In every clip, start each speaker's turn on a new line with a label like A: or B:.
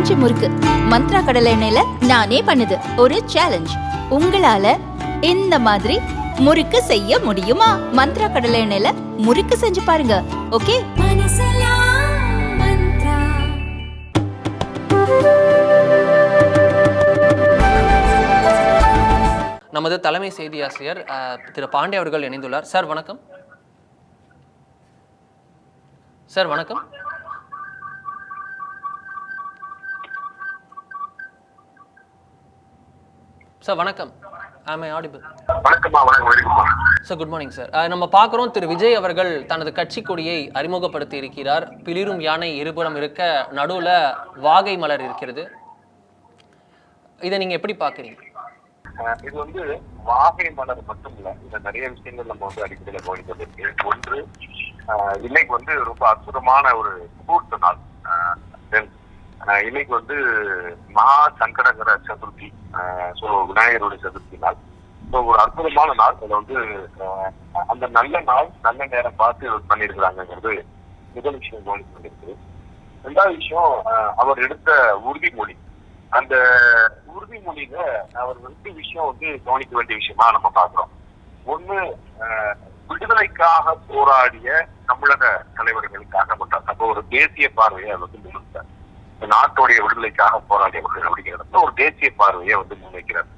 A: பஞ்சு முறுக்கு மந்த்ரா கடலை எண்ணெயில நானே பண்ணுது. ஒரு சேலஞ்ச், உங்களால இந்த மாதிரி முறுக்கு செய்ய முடியுமா? மந்த்ரா கடலை எண்ணெயில முறுக்கு செஞ்சு பாருங்க. ஓகே.
B: நமது தலைமை செய்தி ஆசிரியர் திரு பாண்டே அவர்கள் இணைந்துள்ளார். சார் வணக்கம். சார் வணக்கம். சார் வணக்கம். Am I audible? Sir good morning sir. நம்ம பார்க்குறோம், திரு விஜய் அவர்கள் தனது கட்சி கொடியை அறிமுகப்படுத்தி இருக்கிறார். பிளிரும் யானை இருபுறம் இருக்க நடுவில் வாகை மலர் இருக்கிறது. இதை நீங்க எப்படி பார்க்குறீங்க?
C: இது வந்து வாகை மலர் மட்டும் இல்ல, இந்த நிறைய விஷயங்கள் நம்ம வந்து அடிப்படையில கவனிப்பதற்கு. ஒன்று, இன்னைக்கு வந்து ரொம்ப அற்புதமான ஒரு முகூர்த்த நாள். இன்னைக்கு வந்து மகா சங்கடகர சதுர்த்தி, விநாயகருடைய சதுர்த்தி நாள். ஒரு அற்புதமான நாள். அதுல வந்து அந்த நல்ல நாள் நல்ல நேரம் பார்த்து பண்ணிருக்கிறாங்கிறது முதல் விஷயம் கவனிக்க வேண்டியிருக்கு. ரெண்டாவது விஷயம், அவர் எடுத்த உறுதிமொழி. அந்த உறுதிமொழியில அவர் 2 விஷயம் வந்து கவனிக்க வேண்டிய விஷயமா நம்ம பாக்குறோம். ஒண்ணு, விடுதலைக்காக போராடிய தமிழக தலைவர்களுக்காக மட்டும் அப்போ ஒரு தேசிய பார்வையை அவர் வந்து முன்வைத்தார். நாட்டுடைய விடுதலைக்காக போராடியவர்கள் அப்படிங்கிறத ஒரு தேசிய பார்வையை வந்து முன்வைக்கிறார்.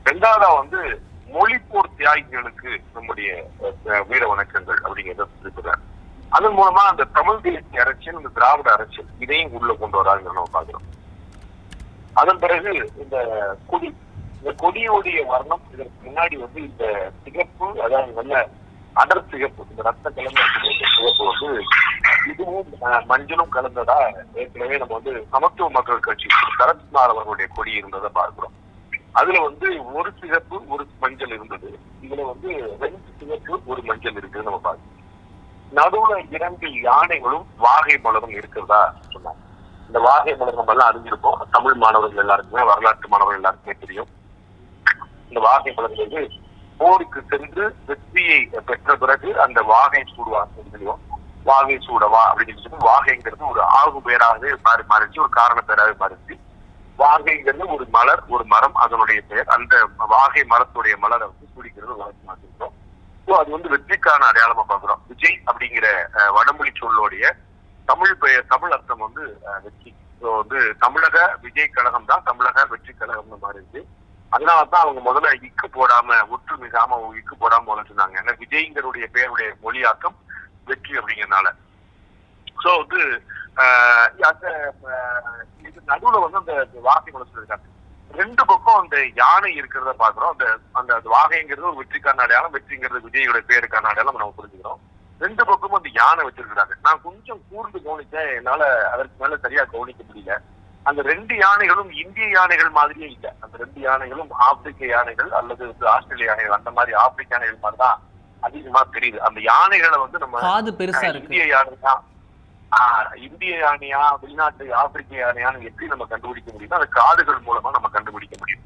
C: ரெண்டாவதா வந்து மொழிப்போர் தியாகிகளுக்கு நம்முடைய வீர வணக்கங்கள் அப்படிங்கிறத இருக்கிறார். அதன் மூலமா அந்த தமிழ் தேசிய அரசியல், இந்த திராவிட அரசியல், இதையும் உள்ள கொண்டு வராங்க நம்ம பாக்குறோம். அதன் பிறகு இந்த கொடி, இந்த கொடியோடைய வர்ணம், இதற்கு முன்னாடி வந்து இந்த சிகப்பு, அதாவது நல்ல அடர் சிகப்பு, இந்த ரத்த கலந்த சிகப்பு வந்து இதுவும் மஞ்சளும் கலந்ததா ஏற்கனவே நம்ம வந்து சமத்துவ மக்கள் கட்சி சரத்குமார் அவர்களுடைய கொடி இருந்ததை பார்க்கிறோம். அதுல வந்து ஒரு சிகப்பு ஒரு மஞ்சள் இருந்தது. இதுல வந்து 2 சிகப்பு ஒரு மஞ்சள் இருக்குன்னு நம்ம பார்க்கிறோம். நடுவுல 2 யானைகளும் வாகை மலரும் இருக்கிறதா சொன்னாங்க. இந்த வாகை மலர் நம்ம எல்லாம் அறிஞ்சிருப்போம். தமிழ் மாணவர்கள் எல்லாருக்குமே, வரலாற்று மாணவர்கள் எல்லாருக்குமே தெரியும். இந்த வாகை மலர் வந்து போருக்கு சென்று வெற்றியை பெற்ற பிறகு அந்த வாகை சூடுவாங்க தெரியும். வாகை சூடவா அப்படின்னு சொல்லி வாகைங்கிறது ஒரு ஆகு பேராகவே மாறிச்சு, ஒரு காரண பேராகவே மாறிச்சு. வாகைங்கிறது ஒரு மலர், ஒரு மரம், அதனுடைய பெயர். அந்த வாகை மரத்துடைய மலரை வந்து சூடிக்கிறது வழக்கமாக இருக்கிறோம். ஸோ அது வந்து வெற்றிக்கான அடையாளமா பார்க்கிறோம். விஜய் அப்படிங்கிற வடமொழி சொல்லோடைய தமிழ் அர்த்தம் வந்து வெற்றி. வந்து தமிழக விஜய் கழகம் தான் தமிழக வெற்றி கழகம்னு மாறிடுச்சு. அதனாலதான் அவங்க முதல்ல இக்கு போடாம, ஒற்று மிகாம இக்கு போடாம வளர்த்துனாங்க. ஏன்னா விஜய்ங்கிறடைய பேருடைய மொழியாக்கம் வெற்றி அப்படிங்கிறதுனால. சோ வந்து இது நடுவுல வந்து அந்த வாகை வளர்த்துருக்காங்க. 2 பக்கம் அந்த யானை இருக்கிறத பாக்குறோம். அந்த வாகைங்கிறது ஒரு வெற்றிக்கான அடையாளம், வெற்றிங்கிறது விஜயோட பேருக்கான அடையாளம் நம்ம புரிஞ்சுக்கிறோம். 2 பக்கமும் அந்த யானை வச்சிருக்கிறாங்க. நான் கொஞ்சம் கூர்ந்து கவனிச்சேன், என்னால அதற்கு மேல சரியா கவனிக்க முடியல. அந்த 2 யானைகளும் இந்திய யானைகள் மாதிரியே இல்லை. அந்த 2 யானைகளும் ஆப்பிரிக்க யானைகள் அல்லது ஆஸ்திரேலிய யானைகள், அந்த மாதிரி ஆப்பிரிக்க யானைகள் மாதிரிதான் அதிகமா தெரியுது. அந்த யானைகளை வந்து நம்ம இந்திய யானையா, இந்திய யானையா, வெளிநாட்டு ஆப்பிரிக்க யானையான்னு எப்படி நம்ம கண்டுபிடிக்க முடியுமோ அந்த காதுகள் மூலமா நம்ம கண்டுபிடிக்க முடியும்.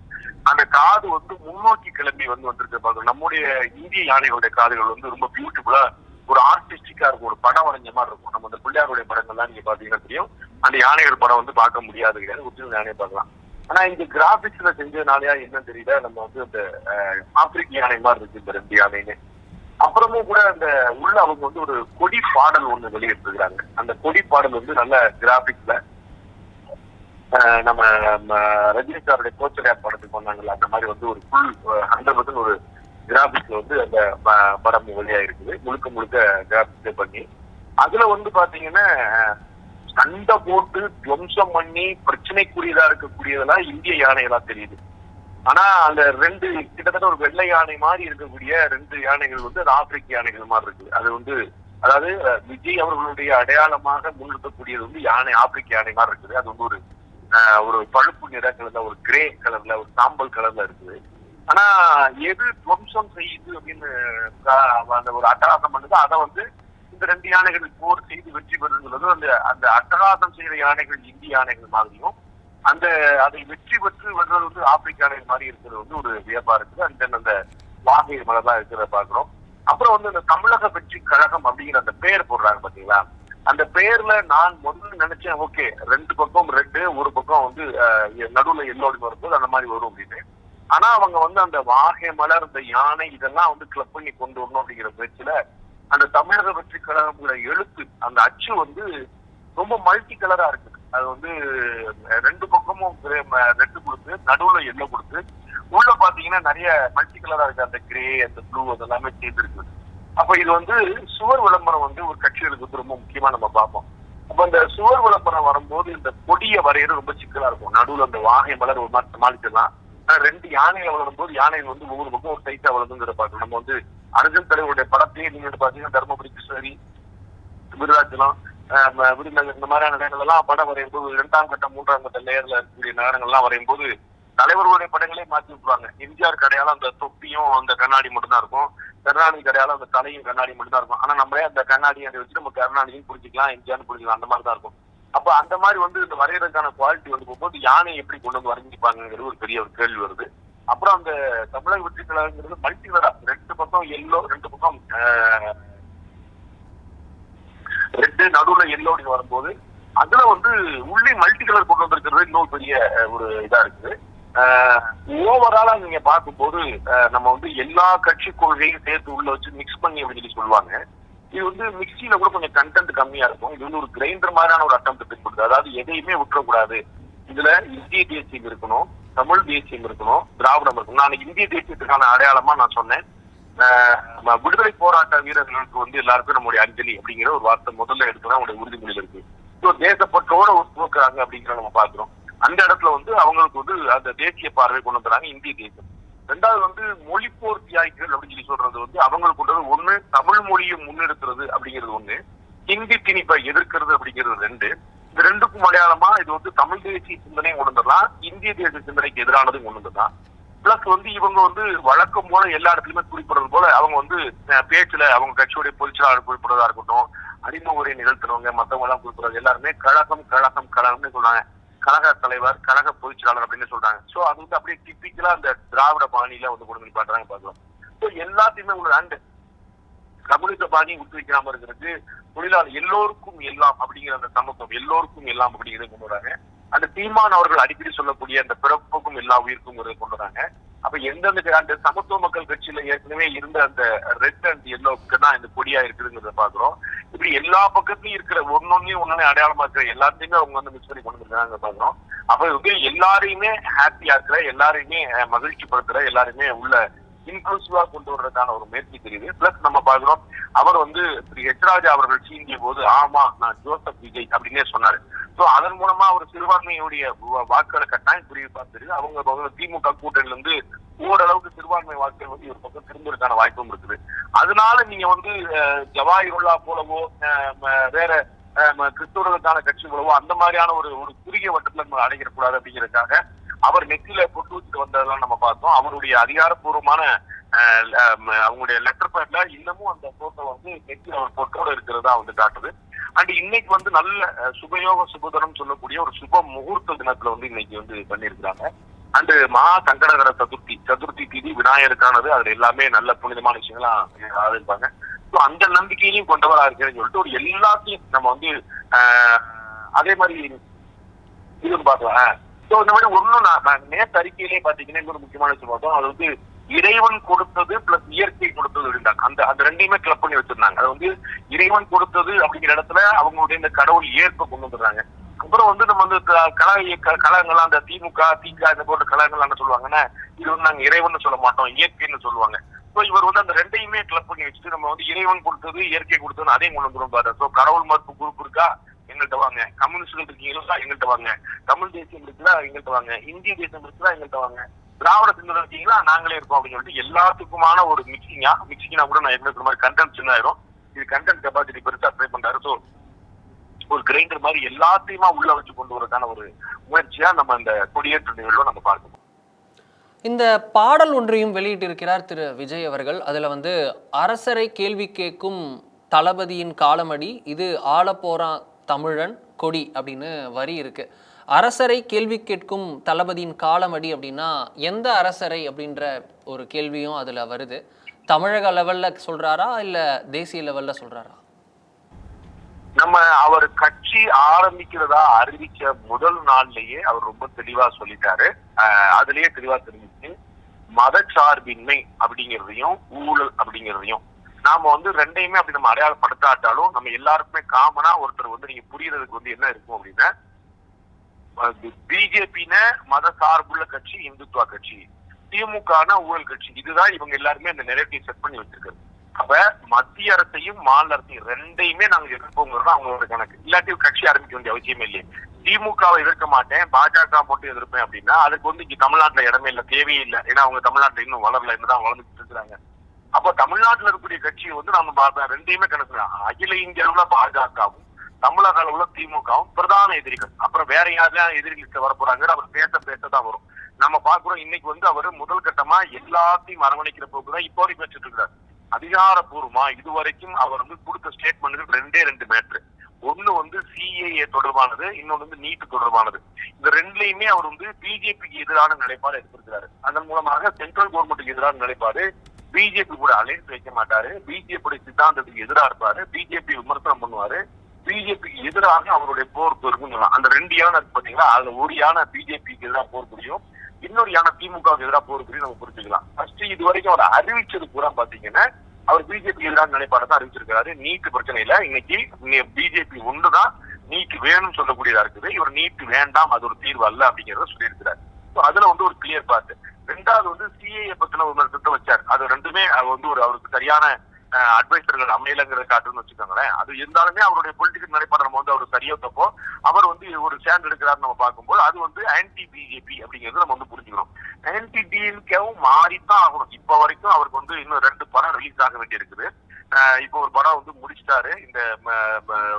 C: அந்த காது வந்து முன்னோக்கி கிளம்பி வந்திருக்க பாருங்க. நம்முடைய இந்திய யானைகளுடைய காதுகள் வந்து ரொம்ப பியூட்டிஃபுல்லா, ஒரு ஆர்டிஸ்டிக்கா இருக்கும், ஒரு படம் வரைஞ்ச மாதிரி இருக்கும். நம்ம அந்த பிள்ளையாருடைய படங்கள்லாம் நீங்க பாத்தீங்கன்னா தெரியும். அந்த யானைகள் படம் வந்து பார்க்க முடியாது கிடையாது, ஒரிஜினல் யானையை பார்க்கலாம். ஆனா இந்த கிராபிக்ஸ்ல செஞ்சதுனாலயா என்ன தெரியல, நம்ம வந்து அந்த ஆப்பிரிக்க யானை மாதிரி இருக்கு இந்த 2 யானைன்னு. அப்புறமும் கூட அந்த உள்ள அவங்க வந்து ஒரு கொடி பாடல் ஒண்ணு வெளியிட்டிருக்கிறாங்க. அந்த கொடி பாடல் வந்து நல்ல கிராபிக்ஸ்ல நம்ம ரஜினி சாருடைய கோச்சரியா படத்துக்கு பண்ணாங்கல்ல, அந்த மாதிரி வந்து ஒரு ஃபுல் 100% ஒரு கிராபிக்ஸ்ல வந்து அந்த படம் வெளியா இருக்குது. முழுக்க கிராபிக்ஸ் பண்ணி அதுல வந்து பாத்தீங்கன்னா சண்டை போட்டு துவம்சம் பண்ணி பிரச்சனைக்குரியதா இருக்கக்கூடியதெல்லாம் இந்திய யானைகளா தெரியுது. ஆனா அந்த 2 கிட்டத்தட்ட ஒரு வெள்ளை யானை மாதிரி இருக்கக்கூடிய 2 யானைகள் வந்து அது ஆப்பிரிக்க யானைகள் மாதிரி இருக்கு. அது வந்து அதாவது விஜய் அவர்களுடைய அடையாளமாக முன்னிறுத்தக்கூடியது வந்து யானை, ஆப்பிரிக்க யானை மாதிரி இருக்குது. அது வந்து ஒரு பழுப்பு நிற கலர்ல, ஒரு கிரே கலர்ல, ஒரு சாம்பல் கலர்ல இருக்குது. ஆனா எது துவம்சம் செய்யுது அப்படின்னு அந்த ஒரு அட்டகாசம் பண்ணுது, அதை வந்து இந்த 2 யானைகள் போர் செய்து வெற்றி பெறுவது அந்த அட்டகாசம் செய்யற யானைகள் இந்திய யானைகள் மாதிரியும், அதை வெற்றி பெற்று வருவது வந்து ஆப்பிரிக்க யானைகள் மாதிரி இருக்கிறது வந்து ஒரு வியப்பா இருக்குது. அந்த வாகை மலர்லாம் இருக்கிறத பாக்குறோம். அப்புறம் வந்து இந்த தமிழக வெற்றி கழகம் அப்படிங்கிற அந்த பெயர் போடுறாங்க பாத்தீங்களா. அந்த பெயர்ல நான் முதல்ல நினைச்சேன், ஓகே 2 பக்கம் ரெட், ஒரு பக்கம் வந்து நடுவுல எல்லோடு வரும்போது அந்த மாதிரி வரும் அப்படின்னு. ஆனா அவங்க வந்து அந்த வாகை மலர், இந்த யானை இதெல்லாம் வந்து கிளப் பண்ணி கொண்டு வரணும் அப்படிங்கிற பேச்சுல அந்த தமிழக வெற்றி கழகங்களோட எழுத்து, அந்த அச்சு வந்து ரொம்ப மல்டி கலரா இருக்குது. அது வந்து ரெண்டு பக்கமும் ரெட்டு கொடுத்து, நடுவுல எல்லோ கொடுத்து, உள்ள பாத்தீங்கன்னா நிறைய மல்டி கலரா இருக்கு. அந்த கிரே, அந்த ப்ளூ அதெல்லாமே சேர்ந்து இருக்குது. அப்ப இது வந்து சுவர் விளம்பரம் வந்து ஒரு கட்சிகளுக்கு வந்து ரொம்ப முக்கியமா நம்ம பார்ப்போம். அப்ப இந்த சுவர் விளம்பரம் வரும்போது இந்த கொடிய வரையறது ரொம்ப சிக்கலா இருக்கும். நடுவுல அந்த வாகை மலர் ஒரு மாதிரி சமாளிச்சிடலாம். ரெண்டு யானைகள் வளரும் போது யானைகள் வந்து ஒவ்வொரு பக்கம் ஒரு சைட்டா வளர்ந்துங்கிறத பார்க்கணும். நம்ம வந்து அர்ஜுன் தலைவருடைய படத்தையே நீங்க பாத்தீங்கன்னா தர்மபுரி, கிருஷ்ணகிரி, விருதாச்சலம், விருதுநகர் இந்த மாதிரியான இடங்கள் எல்லாம் படம் வரையும் போது 2ஆம் கட்ட 3ஆம் கட்ட லேயர்ல இருக்கக்கூடிய நகரங்கள் எல்லாம் வரையும் போது தலைவர்களுடைய படங்களே மாற்றி விட்டுருவாங்க. எம்ஜிஆர் கடையால அந்த தொப்பியும் அந்த கண்ணாடி மட்டும் தான் இருக்கும். கருணாநிதி கடையால அந்த தலையும் கண்ணாடி மட்டும் தான் இருக்கும். ஆனா நம்மளே அந்த கண்ணாடியை வச்சு நம்ம கருணாநிதியும் பிடிச்சிக்கலாம், எம்ஜிஆர் பிடிச்சிக்கலாம், அந்த மாதிரி தான் இருக்கும். அப்ப அந்த மாதிரி வந்து இந்த வரையறதுக்கான குவாலிட்டி வந்து போகும்போது யானை எப்படி கொண்டு வந்து வரைஞ்சிப்பாங்கிறது ஒரு பெரிய ஒரு கேள்வி வருது. அப்புறம் அந்த தமிழக வெற்றி கழகங்கிறது மல்டி கலரா, ரெண்டு பக்கம் எல்லோ, ரெண்டு பக்கம் ரெட்டு, நடுவுல எல்லோ வரும்போது அதுல வந்து உள்ளே மல்டி கலர் கொண்டு வந்திருக்கிறது இன்னொரு பெரிய ஒரு இதா இருக்குது. ஓவராலா நீங்க பார்க்கும்போது நம்ம வந்து எல்லா கட்சி கொள்கையும் சேர்த்து உள்ள வச்சு மிக்ஸ் பண்ணி அப்படின்னு சொல்லி சொல்லுவாங்க. இது வந்து மிக்சியில கூட கொஞ்சம் கண்டென்ட் கம்மியா இருக்கும். இது வந்து ஒரு கிரைண்டர் மாதிரியான ஒரு அட்டம் பின்படுது. அதாவது எதையுமே விட்டுறக்கூடாது. இதுல இந்திய தேசியம் இருக்கணும், தமிழ் தேசியம் இருக்கணும், திராவிடம் இருக்கணும். நான் இந்திய தேசியத்துக்கான அடையாளமா நான் சொன்னேன், விடுதலை போராட்ட வீரர்களுக்கு வந்து எல்லாருக்கும் நம்முடைய அஞ்சலி அப்படிங்கிற ஒரு வார்த்தை முதல்ல எடுத்துதான் அவங்களுடைய உறுதிமொழியில் இருக்கு. தேசப்பற்றோட உருவாக்குறாங்க அப்படிங்கிற நம்ம பாக்குறோம். அந்த இடத்துல வந்து அவங்களுக்கு வந்து அந்த தேசிய பார்வை கொண்டு வந்துறாங்க இந்திய தேசம். ரெண்டாவது வந்து மொழிப்போர் தியாகிகள் அப்படின்னு சொல்லி சொல்றது வந்து அவங்களுக்கு கொண்டது ஒண்ணு, தமிழ் மொழியை முன்னெடுக்கிறது அப்படிங்கிறது ஒண்ணு, ஹிந்தி திணிப்பை எதிர்க்கிறது அப்படிங்கிறது ரெண்டு. இந்த ரெண்டுக்கும் அடையாளமா இது வந்து தமிழ் தேசிய சிந்தனையும் கொண்டு வந்துடலாம், இந்திய தேசிய சிந்தனைக்கு எதிரானதும் கொண்டு வந்துடலாம். பிளஸ் வந்து இவங்க வந்து வழக்கம் போல எல்லா இடத்துலயுமே குறிப்பிடுறது போல அவங்க வந்து பேச்சுல அவங்க கட்சியுடைய பொதுச்செயலாளர் குறிப்பிடுறதா இருக்கட்டும், அறிமுக உரை நிகழ்த்தினவங்க மற்றவங்க எல்லாம் குறிப்பிடுறது எல்லாருமே கழகம் கழகம் கழகம்னு சொல்றாங்க. கழக தலைவர், கழக பொதுச்செயலாளர் அப்படின்னு சொல்றாங்க. சோ அது வந்து அப்படியே டிப்பிக்கலா அந்த திராவிட பாணியில வந்து கொண்டு வந்து பாக்குறாங்க பாக்கலாம். சோ எல்லாத்தையுமே ஒரு அண்டு கம்யூனிஸ்ட் பாணியை விட்டு வைக்காம இருக்கிறது, தொழிலாளர் எல்லோருக்கும் எல்லாம் அப்படிங்கிற அந்த சமத்துவம், எல்லோருக்கும் எல்லாம் அப்படிங்கிறத கொண்டு வராங்க. அந்த சீமான் அவர்கள் அடிக்கடி சொல்லக்கூடிய அந்த பிறப்புக்கும் எல்லா உயிருக்கும் கொண்டு வராங்க. அப்ப எந்தெந்த அந்த சமத்துவ மக்கள் கட்சியில ஏற்கனவே இருந்த அந்த ரெட் அண்ட் எல்லோவுக்கு தான் இந்த கொடியா இருக்குதுங்கிறத பாக்குறோம். இப்படி எல்லா பக்கத்துலயும் இருக்கிற ஒன்னொன்னே அடையாளமா இருக்கிற எல்லாத்தையுமே அவங்க வந்து மிக்ஸ் பண்ணி கொண்டு வந்துருக்காங்க பாக்குறோம். அப்ப வந்து எல்லாரையுமே ஹாப்பியா இருக்கிற, எல்லாரையுமே மகிழ்ச்சி படுத்துற, எல்லாருமே உள்ள இன்க்ளூசிவா கொண்டு வர்றதுக்கான ஒரு முயற்சி தெரியுது. பிளஸ் நம்ம பாக்குறோம் அவர் வந்து திரு எச் ராஜா அவர்கள் சீண்டிய போது ஆமா நான் ஜோசப் விஜய் அப்படின்னே சொன்னாரு. சோ அதன் மூலமா அவர் சிறுபான்மையுடைய வாக்குகளை கட்டாயம் புரிய பார்த்துருக்கு. அவங்க திமுக கூட்டணியில இருந்து ஓரளவுக்கு சிறுபான்மை வாக்குகள் வந்து ஒரு பக்கம் திரும்புவதற்கான வாய்ப்பும் இருக்குது. அதனால நீங்க வந்து ஜவாஹிருல்லா போலவோ வேற கிறிஸ்தவர்களுக்கான கட்சிகளவோ அந்த மாதிரியான ஒரு குறுகிய வட்டத்துல நம்ம அடைகிடக்கூடாது அப்படிங்கிறதுக்காக அவர் நெத்தியில பொட்டு வச்சுட்டு வந்ததெல்லாம் நம்ம பார்த்தோம். அவருடைய அதிகாரப்பூர்வமான அவங்களுடைய லெட்டர் பேட்ல இன்னமும் அந்த போட்டோ வந்து நெத்தியில அவர் பொட்டோட இருக்கிறதா வந்து காட்டுது. அண்ட் இன்னைக்கு வந்து நல்ல சுபயோக சுபதனம் சொல்லக்கூடிய ஒரு சுப முகூர்த்த தினத்துல வந்து இன்னைக்கு வந்து பண்ணியிருக்கிறாங்க. அண்ட் மகா சங்கடகர சதுர்த்தி திதி விநாயகருக்கானது. அதுல எல்லாமே நல்ல புனிதமான விஷயங்களா ஆதரிப்பாங்க. ஸோ அந்த நம்பிக்கையிலையும் கொண்டவரா இருக்கிறேன்னு சொல்லிட்டு ஒரு எல்லாத்தையும் நம்ம வந்து அதே மாதிரி இது பார்க்கலாம். ஸோ இந்த மாதிரி ஒன்னும் நான் நேற்று அறிக்கையிலேயே பாத்தீங்கன்னா இன்னொரு முக்கியமான விஷயம் பார்த்தோம். அது வந்து இறைவன் கொடுத்தது பிளஸ் இயற்கை கொடுத்தது அப்படின்றாங்க. அந்த ரெண்டையுமே கிளப் பண்ணி வச்சிருந்தாங்க. அது வந்து இறைவன் கொடுத்தது அப்படிங்கிற இடத்துல அவங்களுடைய இந்த கடவுள் ஏற்ப கொண்டு வந்துடுறாங்க. அப்புறம் வந்து நம்ம வந்து கழகங்கள்லாம் அந்த திமுக திக இந்த போன்ற கழகங்கள் என்ன சொல்லுவாங்கன்னா இது வந்து நாங்க இறைவன் சொல்ல மாட்டோம், இயற்கைன்னு சொல்லுவாங்க. ஸோ இவர் வந்து அந்த ரெண்டையுமே கிளப் பண்ணி வச்சுட்டு நம்ம வந்து இறைவன் கொடுத்தது இயற்கை கொடுத்தது அதையும் கொண்டு வந்துடும் பாரு. ஸோ கடவுள் மறுப்பு குரூப் இருக்கா எங்கள்கிட்ட வாங்க, கம்யூனிஸ்ட்கள் இருக்கீங்களா எங்கள்கிட்ட வாங்க, தமிழ் தேசியம் இருக்குதா எங்கள்கிட்ட வாங்க, இந்திய தேசம் இருக்குதா எங்கள்கிட்ட வாங்க, திராவிட சிந்தனை இருக்கீங்களா நாங்களே இருக்கோம் அப்படின்னு சொல்லிட்டு எல்லாத்துக்குமான ஒரு மிக்சிங்கா கூட நான் என்ன மாதிரி கண்டென்ட் சின்ன ஆயிரும். இது கண்டென்ட் கெப்பாசிட்டி பெருசா ட்ரை பண்றாரு. ஸோ ஒரு கிரைண்டர் மாதிரி எல்லாத்தையுமா உள்ள வச்சு கொண்டு வரதுக்கான ஒரு முயற்சியா நம்ம இந்த கொடியேற்ற நிகழ்வை நம்ம பார்க்கணும்.
B: இந்த பாடல் ஒன்றையும் வெளியிட்டிருக்கிறார் திரு விஜய் அவர்கள். அதுல வந்து அரசரை கேள்வி கேட்கும் தளபதியின் காலமடி, இது ஆளப்போறான் தமிழன் கொடி அப்படின்னு வரி இருக்கு. அரசரை கேள்வி கேட்கும் தளபதியின் காலமடி அப்படின்னா எந்த அரசரை அப்படின்ற ஒரு கேள்வியும் அதுல வருது. தமிழக லெவல்ல சொல்றாரா இல்ல தேசிய லெவல்ல சொல்றாரா?
C: நம்ம அவர் கட்சி ஆரம்பிக்கிறதா அறிவிச்ச முதல் நாள்லயே அவர் ரொம்ப தெளிவா சொல்லிட்டாரு. அதுலயே தெளிவா தெரிஞ்சிச்சு, மதச்சார்பின்மை அப்படிங்கிறதையும் ஊழல் அப்படிங்கிறதையும் நாம வந்து ரெண்டையுமே அப்படி நம்ம அடையாளப்படுத்தாட்டாலும் நம்ம எல்லாருக்குமே காமனா ஒருத்தர் நீங்க புரியறதுக்கு என்ன இருக்கும் அப்படின்னா, பிஜேபின மத சார்புள்ள கட்சி, இந்துத்துவா கட்சி, திமுக ஊழல் கட்சி. இதுதான் இவங்க எல்லாருமே அந்த நெரேட்டிவ் செட் பண்ணி வச்சிருக்காரு. அப்ப மத்திய அரசையும் மாநில அரசையும் ரெண்டையுமே நாங்க எதிர்ப்போங்கிறது அவங்களோட கணக்கு. இல்லாட்டி கட்சி ஆரம்பிக்க வேண்டிய அவசியமே இல்லையே. திமுகவை எதிர்க்க மாட்டேன், பாஜக மட்டும் எதிர்ப்பேன் அப்படின்னா அதுக்கு இங்க தமிழ்நாட்டுல இடமே இல்லை, தேவையே இல்லை. ஏன்னா அவங்க தமிழ்நாட்டுல இன்னும் வளரல, என்னதான் வளர்ந்துட்டு இருக்கிறாங்க. அப்ப தமிழ்நாட்டுல இருக்கக்கூடிய கட்சியை நம்ம ரெண்டையுமே கணக்கு. அகில இந்திய அளவுல பாஜகவும் தமிழக அளவுல திமுகவும் பிரதான எதிரிகள். அப்புறம் வேற யாரும் எதிரிகளுக்கு வரப்போறாங்க, அவர் பேசதான் வரும். நம்ம பாக்குறோம் இன்னைக்கு அவர் முதல் கட்டமா எல்லாத்தையும் அரவணைக்கிற போக்குதான் இப்போ வரைக்கும் வச்சுட்டு இருக்கிறார். அதிகாரப்பூர்வமா இதுவரைக்கும் அவர் கொடுத்த ஸ்டேட்மெண்ட் ரெண்டு மேட்ரு. ஒண்ணு சிஏஏ தொடர்பானது, இன்னொன்னு நீட் தொடர்பானது. இந்த ரெண்டுலயுமே அவர் பிஜேபிக்கு எதிரான நிலைப்பாடு எடுத்திருக்கிறாரு. அதன் மூலமாக சென்ட்ரல் கவர்மெண்ட்டுக்கு எதிரான நிலைப்பாடு, பிஜேபி கூட அலைன்ஸ் வைக்க மாட்டாரு, பிஜேபி சித்தாந்தத்துக்கு எதிராக இருப்பாரு, பிஜேபி விமர்சனம் பண்ணுவாரு, பிஜேபிக்கு எதிராக அவருடைய போர் இருக்குன்னு சொல்லலாம். அந்த ரெண்டு யானை இருக்கு பாத்தீங்களா, அதுல ஒரு யானை பிஜேபிக்கு எதிராக போர் புரியும், இன்னொரு யானை திமுகவுக்கு எதிராக போர் புரியும் நம்ம புரிஞ்சுக்கலாம். ஃபர்ஸ்ட் இது வரைக்கும் அவர் அறிவிச்சது பூரா பாத்தீங்கன்னா அவர் பிஜேபி எதிரான நிலைப்பாடு தான் அறிவிச்சிருக்காரு. நீட் பிரச்சனை இல்ல, இன்னைக்கு பிஜேபி ஒன்றுதான் நீட் வேணும்னு சொல்லக்கூடியதா இருக்குது. இவர் நீட் வேண்டாம், அது ஒரு தீர்வு அல்ல அப்படிங்கறத சொல்லியிருக்கிறார். அதுல ஒரு கிளியர் பார்ட். ரெண்டாவது சிஏஏ பத்தின விமர்சனத்தை வச்சார். அது ரெண்டுமே அவருக்கு சரியான அட்வைசர்கள் அமையலங்கிறத காட்டுன்னு வச்சுக்கோங்களேன். அது இருந்தாலுமே அவருடைய பொலிட்டிக்கல் நிலைப்பாடு நம்ம அவர் சரியா தப்போ அவர் ஒரு ஸ்டாண்ட் எடுக்கிறாருன்னு நம்ம பார்க்கும்போது அது ஆன்டி பிஜேபி அப்படிங்கிறது நம்ம புரிஞ்சுக்கணும். ஆன்டி டிஎம்கேவும் மாறித்தான் ஆகணும். இப்ப வரைக்கும் அவருக்கு இன்னும் 2 படம் ரிலீஸ் ஆக வேண்டி இருக்குது. இப்போ ஒரு படம் முடிச்சிட்டாரு, இந்த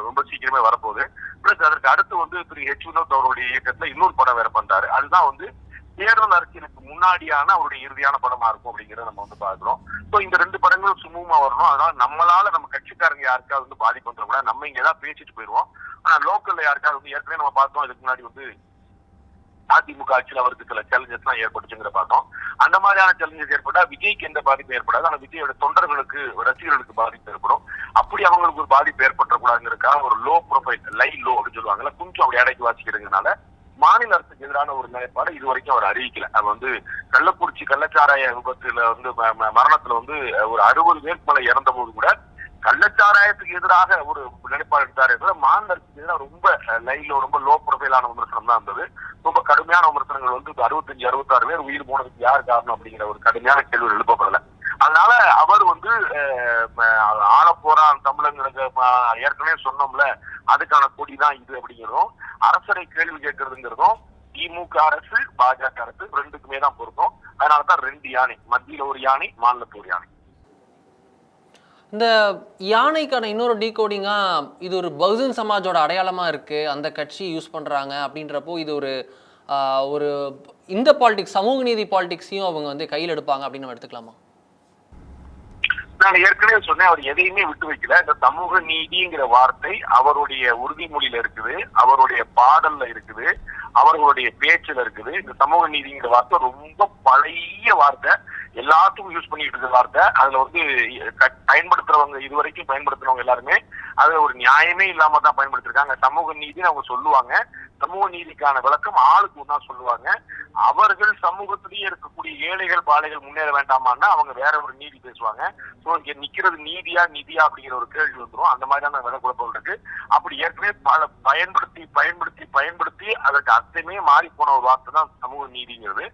C: ரொம்ப சீக்கிரமே வரப்போகுது. பிளஸ் அதற்கு அடுத்து திரு ஹெச் வினோத் அவருடைய இயக்கத்துல இன்னொரு படம் வேற பண்றாரு. அதுதான் தேர்தல் அரசியலுக்கு முன்னாடியான அவருடைய இறுதியான படமா இருக்கும் அப்படிங்கறத நம்ம பாக்குறோம். சோ இந்த 2 படங்களும் சுமூகமா வரணும். அதனால நம்மளால நம்ம கட்சிக்காரங்க யாருக்காவது பாதிப்பு வந்துடக்கூடாது. நம்ம இங்க ஏதாவது பேசிட்டு போயிருவோம். ஆனா லோக்கல்ல யாருக்காவது ஏற்கனவே நம்ம பார்த்தோம், இதுக்கு முன்னாடி அதிமுக ஆட்சியில் அவருக்கு சில சேலஞ்சஸ் எல்லாம் ஏற்பட்டுச்சுங்கிற பார்த்தோம். அந்த மாதிரியான சேலஞ்சஸ் ஏற்பட்டா விஜய்க்கு எந்த பாதிப்பும் ஏற்படாது. ஆனா விஜயோட தொண்டர்களுக்கு, ரசிகர்களுக்கு பாதிப்பு ஏற்படும். அப்படி அவங்களுக்கு ஒரு பாதிப்பு ஏற்பட்டக்கூடாதுங்கிறதுக்காக ஒரு லோ ப்ரொஃபைல், லோ அப்படின்னு சொல்லுவாங்கல்ல, கொஞ்சம் அப்படி அடைக்கி வாசிக்கிறதுனால மாநில அரசுக்கு எதிரான ஒரு நிலைப்பாடு இது வரைக்கும் அவர் அறிவிக்கல. அது கள்ளக்குறிச்சி கள்ளச்சாராய விபத்துல மரணத்துல ஒரு 60 பேருக்கு மேல இறந்த போது கூட கள்ளச்சாராயத்துக்கு எதிராக ஒரு நிலைப்பாடு எடுத்தாரு. மாநில அரசுக்கு எதிராக ரொம்ப லோ ப்ரொஃபைலான விமர்சனம் தான் இருந்தது. ரொம்ப கடுமையான விமர்சனங்கள் 65-66 பேர் உயிர் போனதுக்கு யார் காரணம் அப்படிங்கிற ஒரு கடுமையான கேள்வி எழுப்பப்படல. அதனால அவர் ஆளப்போறான் தமிழங்களுக்கு ஏற்கனவே சொன்னோம்ல, அதுக்கான கொடிதான் இது அப்படிங்கிறதும், அரசரை கேள்வி கேட்கறதுங்கிறதும் திமுக அரசு பாஜக அரசு ரெண்டுக்குமே தான் பொருத்தம். அதனாலதான் 2 யானை, மத்தியில ஒரு யானை, மாநிலத்தில் ஒரு யானை.
B: இந்த யானைக்கான இன்னொரு டீகோடிங்கா இது ஒரு பகுஜன் சமாஜோட அடையாளமா இருக்கு, அந்த கட்சி யூஸ் பண்றாங்க அப்படின்றப்போ இது ஒரு இந்த பாலிடிக்ஸ், சமூக நீதி பாலிடிக்ஸையும் அவங்க கையில் எடுப்பாங்க அப்படின்னு நம்ம எடுத்துக்கலாமா?
C: நான் ஏற்கனவே சொன்னேன், அவர் எதையுமே விட்டு வைக்கல. இந்த சமூக நீதிங்கிற வார்த்தை அவருடைய உறுதிமொழியில இருக்குது, அவருடைய பாடல்ல இருக்குது, அவர்களுடைய பேச்சுல இருக்குது. இந்த சமூக நீதிங்கிற வார்த்தை ரொம்ப பழைய வார்த்தை, எல்லாத்துக்கும் யூஸ் பண்ணிட்டு இருக்க வார்த்தை. அதுல பயன்படுத்துறவங்க, இதுவரைக்கும் பயன்படுத்துறவங்க எல்லாருமே அதுல ஒரு நியாயமே இல்லாம தான் பயன்படுத்திருக்காங்க. சமூக நீதினு அவங்க சொல்லுவாங்க, சமூக நீதிக்கான விளக்கம் ஆளுக்கு ஒன்னா சொல்லுவாங்க. அவர்கள் சமூகத்திலேயே இருக்கக்கூடிய ஏழைகள் பாலைகள் முன்னேற வேண்டாமான்னா அவங்க வேற ஒரு நீதி பேசுவாங்க. சோ இங்க நிக்கிறது நீதியா நிதியா அப்படிங்கிற ஒரு கேள்வி வந்துடும். அந்த மாதிரியான விளக்குழப்பம் இருக்கு. அப்படி ஏற்கனவே பயன்படுத்தி பயன்படுத்தி பயன்படுத்தி அதற்கு அர்த்தமே மாறி போன ஒரு வார்த்தை தான் சமூக நீதிங்கிறது.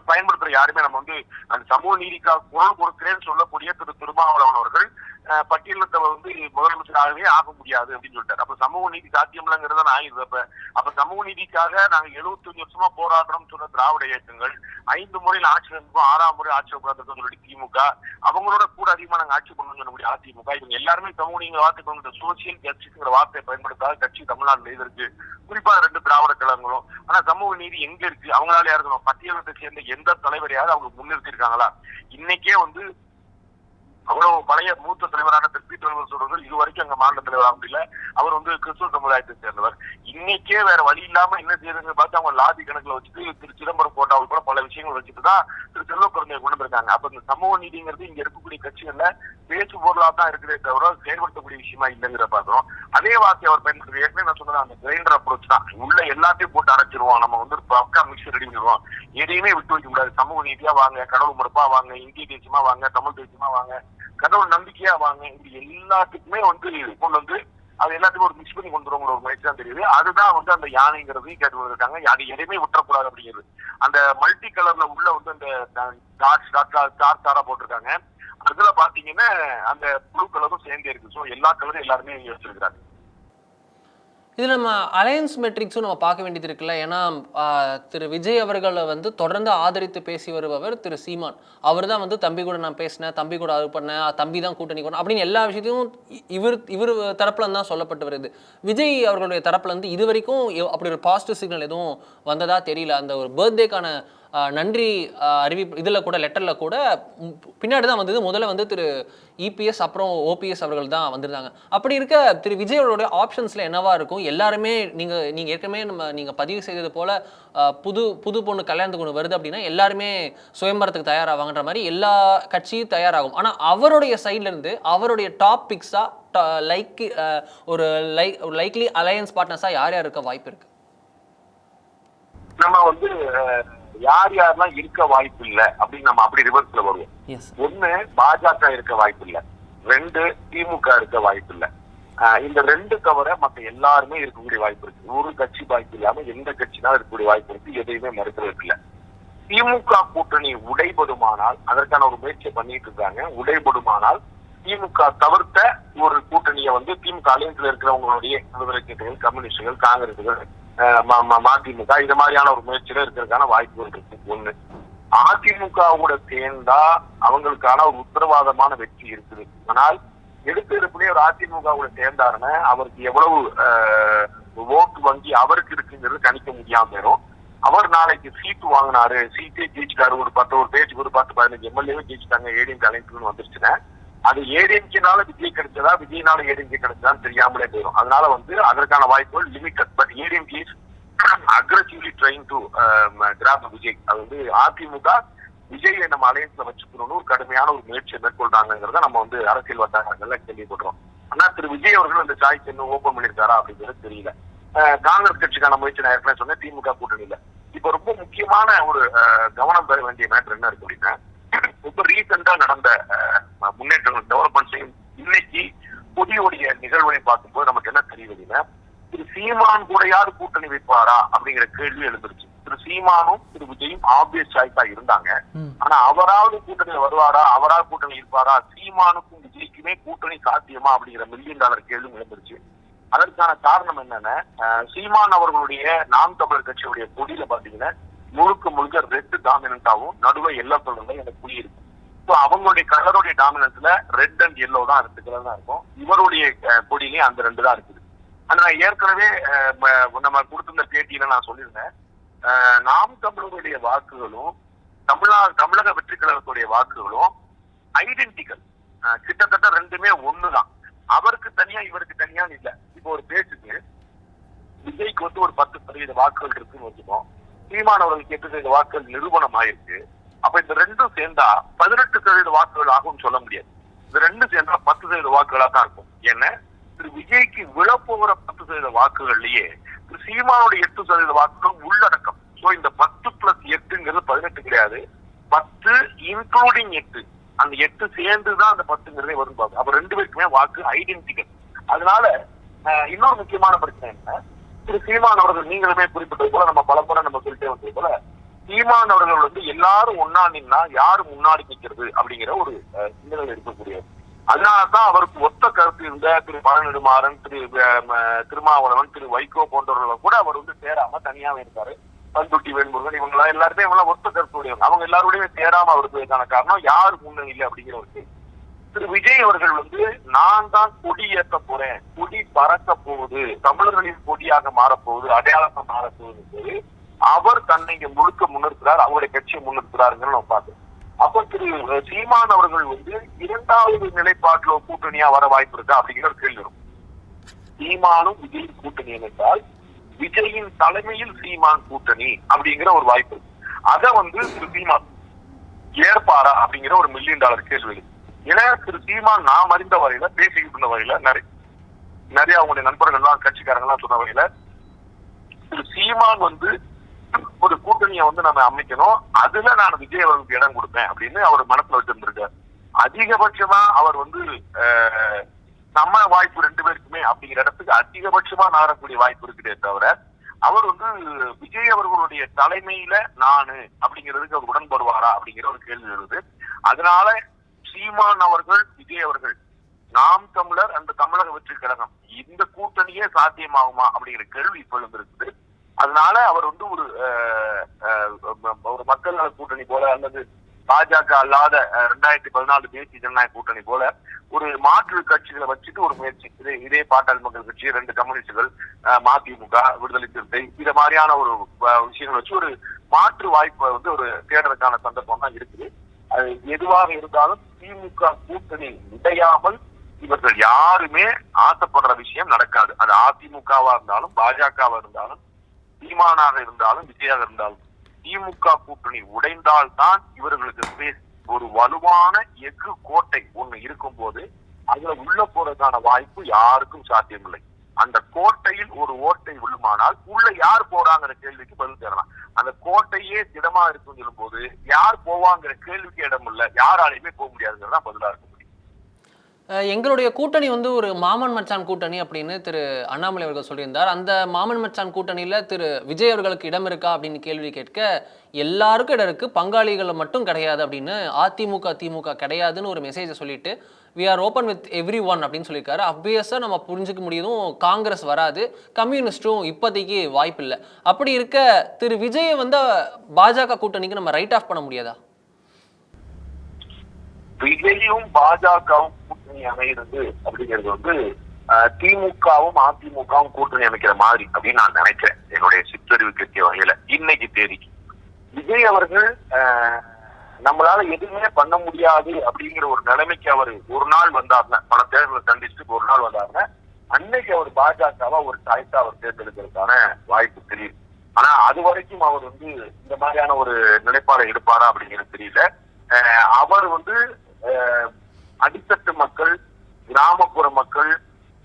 C: பயன்படுத்துற யாருமே நம்ம அந்த சமூக நீதிக்காக குரல் கொடுக்கிறேன்னு சொல்லக்கூடிய திரு திருமாவளவன் அவர்கள் பட்டியலத்தை முதலமைச்சராகவே ஆக முடியாது அப்படின்னு சொல்லிட்டாரு. அப்ப சமூக நீதி சாத்தியம் இல்லைங்கிறத நான் ஆகிடுது. அப்ப சமூக நீதிக்காக நாங்க 75 வருஷமா போராடுறோம் சொன்ன திராவிட இயக்கங்கள், 5 முறையில் ஆட்சி இருந்தோம், 6ஆம் முறை ஆட்சி சொல்லி திமுக, அவங்களோட கூட அதிகமா நாங்க ஆட்சி பண்ணணும் சொல்லக்கூடிய அதிமுக, இவங்க எல்லாருமே சமூக நீதி வார்த்தை கொண்டு சோசியல் ஜஸ்டிஸ்ங்கிற வார்த்தையை பயன்படுத்தாத கட்சி தமிழ்நாட்டில் இது இருக்கு. குறிப்பா 2 திராவிட கழகங்களும். ஆனா சமூக நீதி எங்க இருக்கு? அவங்களால இருக்கணும் பட்டியலத்தை சேர்ந்த எந்த தலைவரையாவது அவங்க முன்னிறுத்தி இருக்காங்களா? இன்னைக்கே அவ்வளவு பழைய மூத்த தலைவரான திரு பி. சொல்றவர்கள் இதுவரைக்கும் அங்க மாநில தலைவராக முடியல. அவர் வந்து கிறிஸ்துவ சமுதாயத்தை சேர்ந்தவர். இன்னைக்கே வேற வழி இல்லாம என்ன செய்யறதுன்னு பார்த்து அவங்க லாதி கணக்குல வச்சுட்டு திரு சிதம்பரம் போட்டாவில் கூட பல விஷயங்கள் வச்சுட்டு தான் திரு செல்வக்குழந்தையை கொண்டு வந்திருக்காங்க. அப்ப இந்த சமூக நீதிங்கிறது இங்க இருக்கக்கூடிய கட்சிகள்ல பேசு பொருளா தான் இருக்கிறதே தவிர செயல்படுத்தக்கூடிய விஷயமா இல்லைங்கிற பாக்குறோம். அதே வார்த்தை அவர் பயன்படுத்தி ஏற்கனவே நான் சொன்னது அந்த கிரைண்டர் அப்ரோச் தான். உள்ள எல்லாத்தையும் போட்டு அரைச்சிருவோம், நம்ம வந்து பக்கா மிக்சர் ரெடி பண்ணிடுவோம், எதையுமே விட்டு வைக்க கூடாது. சமூக நீதியா வாங்க, கடவுள் மறுப்பா வாங்க, இந்திய தேசியமா வாங்க, தமிழ் தேசியமா வாங்க, கடவுள் நம்பிக்கையா வாங்க, இது எல்லாத்துக்குமே வந்து கொண்டு வந்து அது எல்லாத்துக்கும் ஒரு மிக்ஸ் பண்ணி கொண்டு வருவோங்கிற ஒரு முயற்சி தான் தெரியுது. அதுதான் வந்து அந்த யானைங்கிறதையும் கேட்டு வந்திருக்காங்க. அது எதையுமே விட்டுறக்கூடாது அப்படிங்கிறது. அந்த மல்டி கலர்ல உள்ள வந்து அந்த தாரா போட்டிருக்காங்க. அதுல பாத்தீங்கன்னா அந்த ப்ளூ கலரும் சேர்ந்தே இருக்கு. ஸோ எல்லா கலரும் எல்லாருமே இங்க வச்சிருக்காங்க.
B: இது நம்ம அலையன்ஸ் மெட்ரிக்ஸும் நம்ம பார்க்க வேண்டியது இருக்குல்ல. ஏன்னா திரு விஜய் அவர்களை வந்து தொடர்ந்து ஆதரித்து பேசி வருபவர் திரு சீமான். அவர் தான் வந்து தம்பி கூட நான் பேசினேன், தம்பி கூட அது பண்ணேன், தம்பி தான் கூட்டணி கூட அப்படின்னு எல்லா விஷயத்தையும் இவர் தரப்புல தான் சொல்லப்பட்டு வருது. விஜய் அவர்களுடைய தரப்புல இருந்து இது வரைக்கும் அப்படி ஒரு பாசிட்டிவ் சிக்னல் எதுவும் வந்ததா தெரியல. அந்த ஒரு பர்த்டேக்கான நன்றி அறிவிப்பு இதில் கூட லெட்டரில் கூட பின்னாடி தான் வந்தது. முதல்ல வந்து திரு இபிஎஸ் அப்புறம் ஓபிஎஸ் அவர்கள் தான் வந்திருந்தாங்க. அப்படி இருக்க திரு விஜய் அவர்களுடைய ஆப்ஷன்ஸில் என்னவா இருக்கும்? எல்லாருமே நீங்கள் ஏற்கனவே நீங்கள் பதிவு செய்தது போல் புது பொண்ணு கல்யாணத்துக்கு ஒன்று வருது அப்படின்னா எல்லாருமே சுயம்பரத்துக்கு தயாராவாங்கன்ற மாதிரி எல்லா கட்சியும் தயாராகும். ஆனால் அவருடைய சைட்லேருந்து அவருடைய டாப் பிக்ஸாக ஒரு லைக்லி அலையன்ஸ் பார்ட்னர்ஸாக யார் யார் இருக்க வாய்ப்பு இருக்கு?
C: நம்ம வந்து யார் யாரெல்லாம் இருக்க வாய்ப்பு இல்லை அப்படின்னு நம்ம அப்படி ரிவர்ஸ்ல வருவோம். ஒண்ணு பாஜக இருக்க வாய்ப்பு இல்லை, 2 திமுக இருக்க வாய்ப்பு இல்லை. இந்த 2 தவிர மற்ற எல்லாருமே இருக்கக்கூடிய வாய்ப்பு இருக்கு. ஒரு கட்சி வாய்ப்பு இல்லாம எந்த கட்சினாலும் இருக்கக்கூடிய வாய்ப்பு இருக்கு. எதையுமே மறுக்கிறதுக்கு இல்லை. திமுக கூட்டணி உடைபடுமானால் அதற்கான ஒரு முயற்சியை பண்ணிட்டு இருக்காங்க. உடைபடுமானால் திமுக தவிர்த்த ஒரு கூட்டணியை வந்து திமுக அலையன்ஸ்ல இருக்கிறவங்களுடைய விடுதலை கட்சிகள், கம்யூனிஸ்டுகள், காங்கிரசுகள், மதிமுக இது மாதிரியான ஒரு முயற்சியில இருக்கிறதுக்கான வாய்ப்புகள் இருக்கு. ஒண்ணு, அதிமுகவோட சேர்ந்தா அவங்களுக்கான ஒரு உத்தரவாதமான வெற்றி இருக்குது. ஆனால் எடுப்புலயே ஒரு அதிமுகவோட சேர்ந்தாருன்னு அவருக்கு எவ்வளவு ஓட்டு வங்கி அவருக்கு இருக்குங்கிறது கணிக்க முடியாம போயிடும். அவர் நாளைக்கு சீட்டு வாங்கினாரு, சீட்டே ஜெயிச்சிட்டாரு, ஒரு 10-15 எம்எல்ஏவே ஜெயிச்சிட்டாங்க, ஏடிஎம்கே அலைன்ஸ்னு வந்துருச்சுன்னா அது ஏடிஎம்கேனால விஜய் கிடைச்சதா, விஜய்னால ஏடிஎம்கே கிடைச்சதான்னு தெரியாமலே போயிடும். அதனால வந்து அதற்கான வாய்ப்புகள் limited. But ADMK is aggressively trying to grab Vijay. அது வந்து அதிமுக விஜயை நம்ம அலையன்ஸ்ல வச்சுக்கணும்னு ஒரு கடுமையான ஒரு முயற்சியை மேற்கொள்றாங்கிறத நம்ம வந்து அரசியல் வட்டாரங்கள்ல கேள்விப்படுறோம். ஆனா திரு விஜய் அவர்கள் அந்த சாய்ஸ் இன்னும் ஓபன் பண்ணிருக்காரா அப்படிங்கிறது தெரியல. காங்கிரஸ் கட்சிக்கான முயற்சி நான் ஏற்கனவே சொன்னேன், திமுக கூட்டணியில. இப்ப ரொம்ப முக்கியமான ஒரு கவனம் பெற வேண்டிய மேட்டர் என்ன இருக்கு அப்படின்னா, இப்ப ரீசெண்டா நடந்த முன்னேற்றங்கள் டெவலப்மெண்ட்ஸையும் இன்னைக்கு புதியோடைய நிகழ்வுகளை பார்க்கும்போது நமக்கு என்ன தெரியுதுன்னா, திரு சீமான் கூட யாரு கூட்டணி வைப்பாரா அப்படிங்கிற கேள்வி எழுந்துருச்சு. திரு சீமானும் திரு விஜயும் ஆப்வியஸ் சாய்ஸா இருந்தாங்க. ஆனா அவராவது கூட்டணியில வருவாரா, அவராவது கூட்டணி இருப்பாரா, சீமானுக்கும் விஜய்க்குமே கூட்டணி சாத்தியமா அப்படிங்கிற $1 மில்லியன் கேள்வி எழுந்துருச்சு. அதற்கான காரணம் என்னன்னா, சீமான் அவர்களுடைய நாம் தமிழர் கட்சியுடைய கொடியில பாத்தீங்கன்னா முழுக்க ரெட் டாமினன்டாவும் நடுவே எல்லோ கலர்ல எனக்கு புள்ளி இருக்கு. ஸோ அவங்களுடைய கலருடைய டாமினன்ஸ்ல ரெட் அண்ட் எல்லோ தான் 2 கலர் தான் இருக்கும். இவருடைய கொடியிலேயே அந்த 2 தான் இருக்குது. ஆனா ஏற்கனவே நம்ம கொடுத்திருந்த பேட்டியில நான் சொல்லியிருந்தேன், நாம் தமிழருடைய வாக்குகளும் தமிழக வெற்றி கழகத்துடைய வாக்குகளும் ஐடென்டிக்கல், கிட்டத்தட்ட 2மே ஒண்ணுதான். அவருக்கு தனியா இவருக்கு தனியா இல்ல. இப்போ ஒரு பேச்சுக்கு விஜய்க்கு வந்து ஒரு 10% வாக்குகள் இருக்குன்னு வச்சுக்கோம், சீமான் அவர்களுக்கு 8% வாக்குகள் நிரூபணம் ஆயிருக்கு. அப்ப இந்த 2ம் சேர்ந்தா 18% வாக்குகள் ஆகும்னு சொல்ல முடியாது. இந்த 2 சேர்ந்தா 10% வாக்குகளா தான் இருக்கும். ஏன்னா திரு விஜய்க்கு விழப்போகிற 10% வாக்குகள்லயே திரு சீமானுடைய 8% வாக்குகள் உள்ளடக்கம். சோ இந்த 10+8ங்கிறது 18 கிடையாது, 10 இன்க்ளூடிங் 8. அந்த 8 சேர்ந்துதான் அந்த 10ங்கிறதே வரும். அப்ப 2 பேருக்குமே வாக்கு ஐடென்டிக்கல். அதனால இன்னொரு முக்கியமான பிரச்சனை என்ன, திரு சீமான் அவர்கள் நீங்களுமே குறிப்பிட்டது போல, நம்ம பல முறை நம்ம சொல்லிட்டே வந்தது போல, சீமான் அவர்கள் வந்து எல்லாரும் ஒன்னா நின்னா யாரு முன்னாடி நிற்கிறது அப்படிங்கிற ஒரு சிந்தனை இருக்கக்கூடியது. அதனாலதான் அவருக்கு ஒத்த கருத்து இருந்த திரு பழநெடுமாறன், திரு திருமாவளவன், திரு வைகோ போன்றவர்களை கூட அவர் வந்து சேராம தனியாவே இருக்காரு. பந்துட்டி வேல்முருகன் இவங்களா எல்லாருமே ஒத்த கருத்துடையவங்க. அவங்க எல்லாருடையுமே சேராம அவருக்கான காரணம் யாரு முன்னணி இல்லை அப்படிங்கிற ஒரு. திரு விஜய் அவர்கள் வந்து நான் தான் கொடி ஏற்ற போறேன், கொடி பறக்க போகுது, தமிழர்களின் கொடியாக மாறப்போகுது, அடையாளத்தை மாறப்போகுது, அவர் தன்னை முழுக்க முன்னிறுத்துறார், அவருடைய கட்சியை முன்னிறுத்துறாருன்னு நம்ம பார்த்தோம். அப்ப திரு சீமான் அவர்கள் வந்து இரண்டாவது நிலைப்பாட்டுல கூட்டணியா வர வாய்ப்பு இருக்கா அப்படிங்கிற ஒரு கேள்வி வரும். சீமானும் விஜயின் கூட்டணி என்றால் விஜயின் தலைமையில் சீமான் கூட்டணி அப்படிங்கிற ஒரு வாய்ப்பு. அத வந்து திரு சீமான் ஏற்பாரா அப்படிங்கிற ஒரு $1 மில்லியன் கேள்வி. ஏன்னா திரு சீமான் நாம் அறிந்த வரையில, பேசிக்கிட்டு இருந்த வரையில, நிறைய அவங்களுடைய நண்பர்கள் எல்லாம் கட்சிக்காரங்க எல்லாம் சொன்ன வரையில திரு சீமான் வந்து ஒரு கூட்டணியை வந்து நம்ம அமைக்கணும், அதுல நான் விஜய் அவர்களுக்கு இடம் கொடுப்பேன் அப்படின்னு அவர் மனசுல வச்சிருந்திருக்காரு. அதிகபட்சமா அவர் வந்து நம்ம வாய்ப்பு 2 பேருக்குமே அப்படிங்கிற இடத்துக்கு அதிகபட்சமா நாடக்கூடிய வாய்ப்பு இருக்குதே தவிர அவர் வந்து விஜய் அவர்களுடைய தலைமையில நானு அப்படிங்கிறதுக்கு அவர் உடன்படுவாரா அப்படிங்கிற ஒரு கேள்வி வருது. அதனால சீமான் அவர்கள், விஜய் அவர்கள், நாம் தமிழர் அந்த தமிழக வெற்றி கழகம் இந்த கூட்டணியே சாத்தியமாகுமா அப்படிங்கிற கேள்வி இப்ப இருக்குது. அதனால அவர் வந்து ஒரு மக்கள் நல கூட்டணி போல அல்லது பாஜக அல்லாத 2014 தேசிய ஜனநாயக கூட்டணி போல ஒரு மாற்று கட்சிகளை வச்சுட்டு ஒரு முயற்சி, இதே பாட்டாளி மக்கள் கட்சி, 2 கம்யூனிஸ்டுகள், மதிமுக, விடுதலை சிறுத்தை, இந்த மாதிரியான ஒரு விஷயங்கள் வச்சு ஒரு மாற்று வாய்ப்பை வந்து ஒரு தேடுறதுக்கான சந்தர்ப்பம் தான் இருக்குது. அது எதுவாக இருந்தாலும் திமுக கூட்டணி உடையாமல் இவர்கள் யாருமே ஆசைப்படுற விஷயம் நடக்காது. அது அதிமுகவா இருந்தாலும், பாஜகவா இருந்தாலும், சீமானாக இருந்தாலும், விஜயாக இருந்தாலும், திமுக கூட்டணி உடைந்தால்தான் இவர்களுக்கு ஒரு வலுவான எஃகு கோட்டை ஒண்ணு இருக்கும் போது அதுல உள்ள போறதுக்கான வாய்ப்பு யாருக்கும் சாத்தியமில்லை. அந்த கோட்டையில் ஒரு ஓட்டை விழுமானால் உள்ள யார் போறாங்கிற கேள்விக்கு பதில் தேடலாம். அந்த கோட்டையே திடமா இருக்கும் சொல்லும் போது யார் போவாங்கிற கேள்விக்கு இடம் இல்லை, யாராலையுமே போக முடியாதுங்கிறதா பதிலா இருக்க முடியும்.
B: எங்களுடைய கூட்டணி வந்து ஒரு மாமன் மச்சான் கூட்டணி அப்படின்னு திரு அண்ணாமலை அவர்கள் சொல்லியிருந்தார். அந்த மாமன் மச்சான் கூட்டணியில திரு விஜய் அவர்களுக்கு இடம் இருக்கா அப்படின்னு கேள்வி கேட்க, எல்லாருக்கும் இடம் இருக்கு, பங்காளிகள் மட்டும் கிடையாது அப்படின்னு அதிமுக திமுக கிடையாதுன்னு ஒரு மெசேஜை சொல்லிட்டு we are open with everyone அப்படின்னு சொல்லியிருக்காரு. அப்வியஸா நம்ம புரிஞ்சுக்க முடியுதும், காங்கிரஸ் வராது, கம்யூனிஸ்டும் இப்போதைக்கு வாய்ப்பு இல்லை. அப்படி இருக்க திரு விஜயை வந்து பாஜக கூட்டணிக்கு நம்ம ரைட் ஆஃப் பண்ண முடியாதா?
C: விஜயும் பாஜகவும் கூட்டணி அமைகிறது அப்படிங்கிறது வந்து திமுகவும் அதிமுகவும் கூட்டணி அமைக்கிற மாதிரி அப்படின்னு நான் நினைக்கிறேன். என்னுடைய சிற்றறிவு கட்டிய வகையில இன்னைக்கு தேதிக்கு விஜய் அவர்கள் நம்மளால எதுவுமே பண்ண முடியாது அப்படிங்கிற ஒரு நிலைமைக்கு அவர் ஒரு நாள் வந்தாருன்னா, பல தேர்தலை சந்திச்சுட்டு ஒரு நாள் வந்தாருன்னா, அன்னைக்கு அவர் பாஜகவா ஒரு சாய்ஸா அவர் தேர்ந்தெடுக்கிறதுக்கான வாய்ப்பு தெரியுது. ஆனா அது வரைக்கும் அவர் வந்து இந்த மாதிரியான ஒரு நிலைப்பாடை எடுப்பாரா அப்படிங்கிறது தெரியல. அவர் வந்து அடித்தட்டு மக்கள், கிராமப்புற மக்கள்,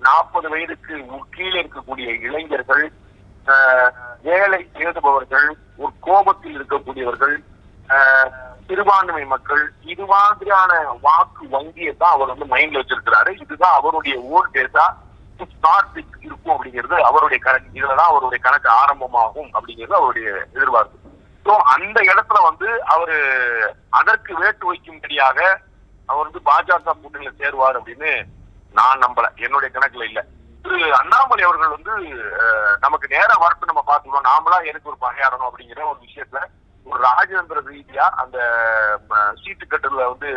C: 40 வயதுக்கு கீழே இருக்கக்கூடிய இளைஞர்கள், வேலை தேடுபவர்கள், ஒரு கோபத்தில் இருக்கக்கூடியவர்கள், சிறுபான்மை மக்கள், இது மாதிரியான வாக்கு வங்கியை தான் அவர் வந்து மைண்ட்ல வச்சிருக்கிறாரு. இதுதான் அவருடைய ஓட் டேட்டா இருக்கும் அப்படிங்கிறது அவருடைய கணக்கு. இதுலதான் அவருடைய கணக்கு ஆரம்பமாகும் அப்படிங்கிறது அவருடைய எதிர்பார்ப்பு. ஸோ அந்த இடத்துல வந்து அவரு அதற்கு வேட்டு வைக்கும்படியாக அவர் வந்து பாஜக கூட்டணியில சேருவார் அப்படின்னு நான் நம்பல, என்னுடைய கணக்குல இல்ல. திரு அண்ணாமலை அவர்கள் வந்து நமக்கு நேரம் வரட்டு நம்ம பார்த்துக்கணும், நாமளா எனக்கு ஒரு பகையாடணும் அப்படிங்கிற ஒரு விஷயத்துல ஒரு ராஜேந்திர ரீதியா அந்த சீட்டு கட்டுல வந்து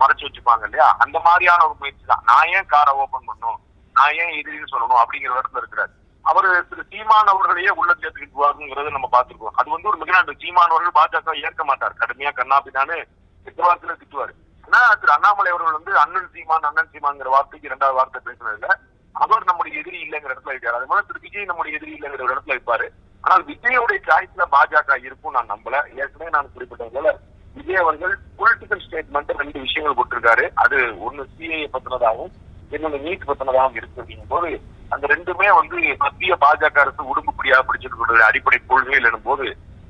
C: மறைச்சு வச்சுப்பாங்க இல்லையா, அந்த மாதிரியான ஒரு முயற்சி தான். நான் ஏன் காரை ஓபன் பண்ணணும், நான் ஏன் எதிரின்னு சொல்லணும் அப்படிங்கிற இடத்துல இருக்கிறார். அவரு திரு சீமான் அவர்களையே உள்ள சேர்த்துக்கிட்டுவாருங்கிறத நம்ம பார்த்திருக்கோம். அது வந்து ஒரு மிக சீமான் அவர்கள் பாஜக ஏற்க மாட்டார், கடுமையா கண்ணாபின்னான்னு எத்தவாரத்துல திட்டுவாரு. ஆனா திரு அண்ணாமலை அவர்கள் வந்து அண்ணன் சீமான்ங்கிற வார்த்தைக்கு 2வது வார்த்தை பேசுனதுல அவர் நம்முடைய எதிரி இல்லைங்கிற இடத்துல இருக்காரு. அது மாதிரி திரு விஜய் நம்முடைய எதிரி இல்லைங்கிற ஒரு இடத்துல இருப்பாரு. ஆனால் விஜயோடைய சாய்ஸ்ல பாஜக இருக்கும் நான் நம்பல. ஏற்கனவே நான் குறிப்பிட்டது போல விஜய் அவர்கள் பொலிட்டிக்கல் ஸ்டேட்மெண்ட் 2 விஷயங்கள் போட்டிருக்காரு. அது ஒண்ணு சிஏ பத்தினதாகவும் இன்னொன்னு நீட் பத்தினதாகவும் இருக்கு. அப்படிங்கும் போது அந்த 2மே வந்து மத்திய பாஜக அரசு உடும்புப்படியாக பிடிச்சிருக்கிற அடிப்படை கொள்கைகள் எனும் போது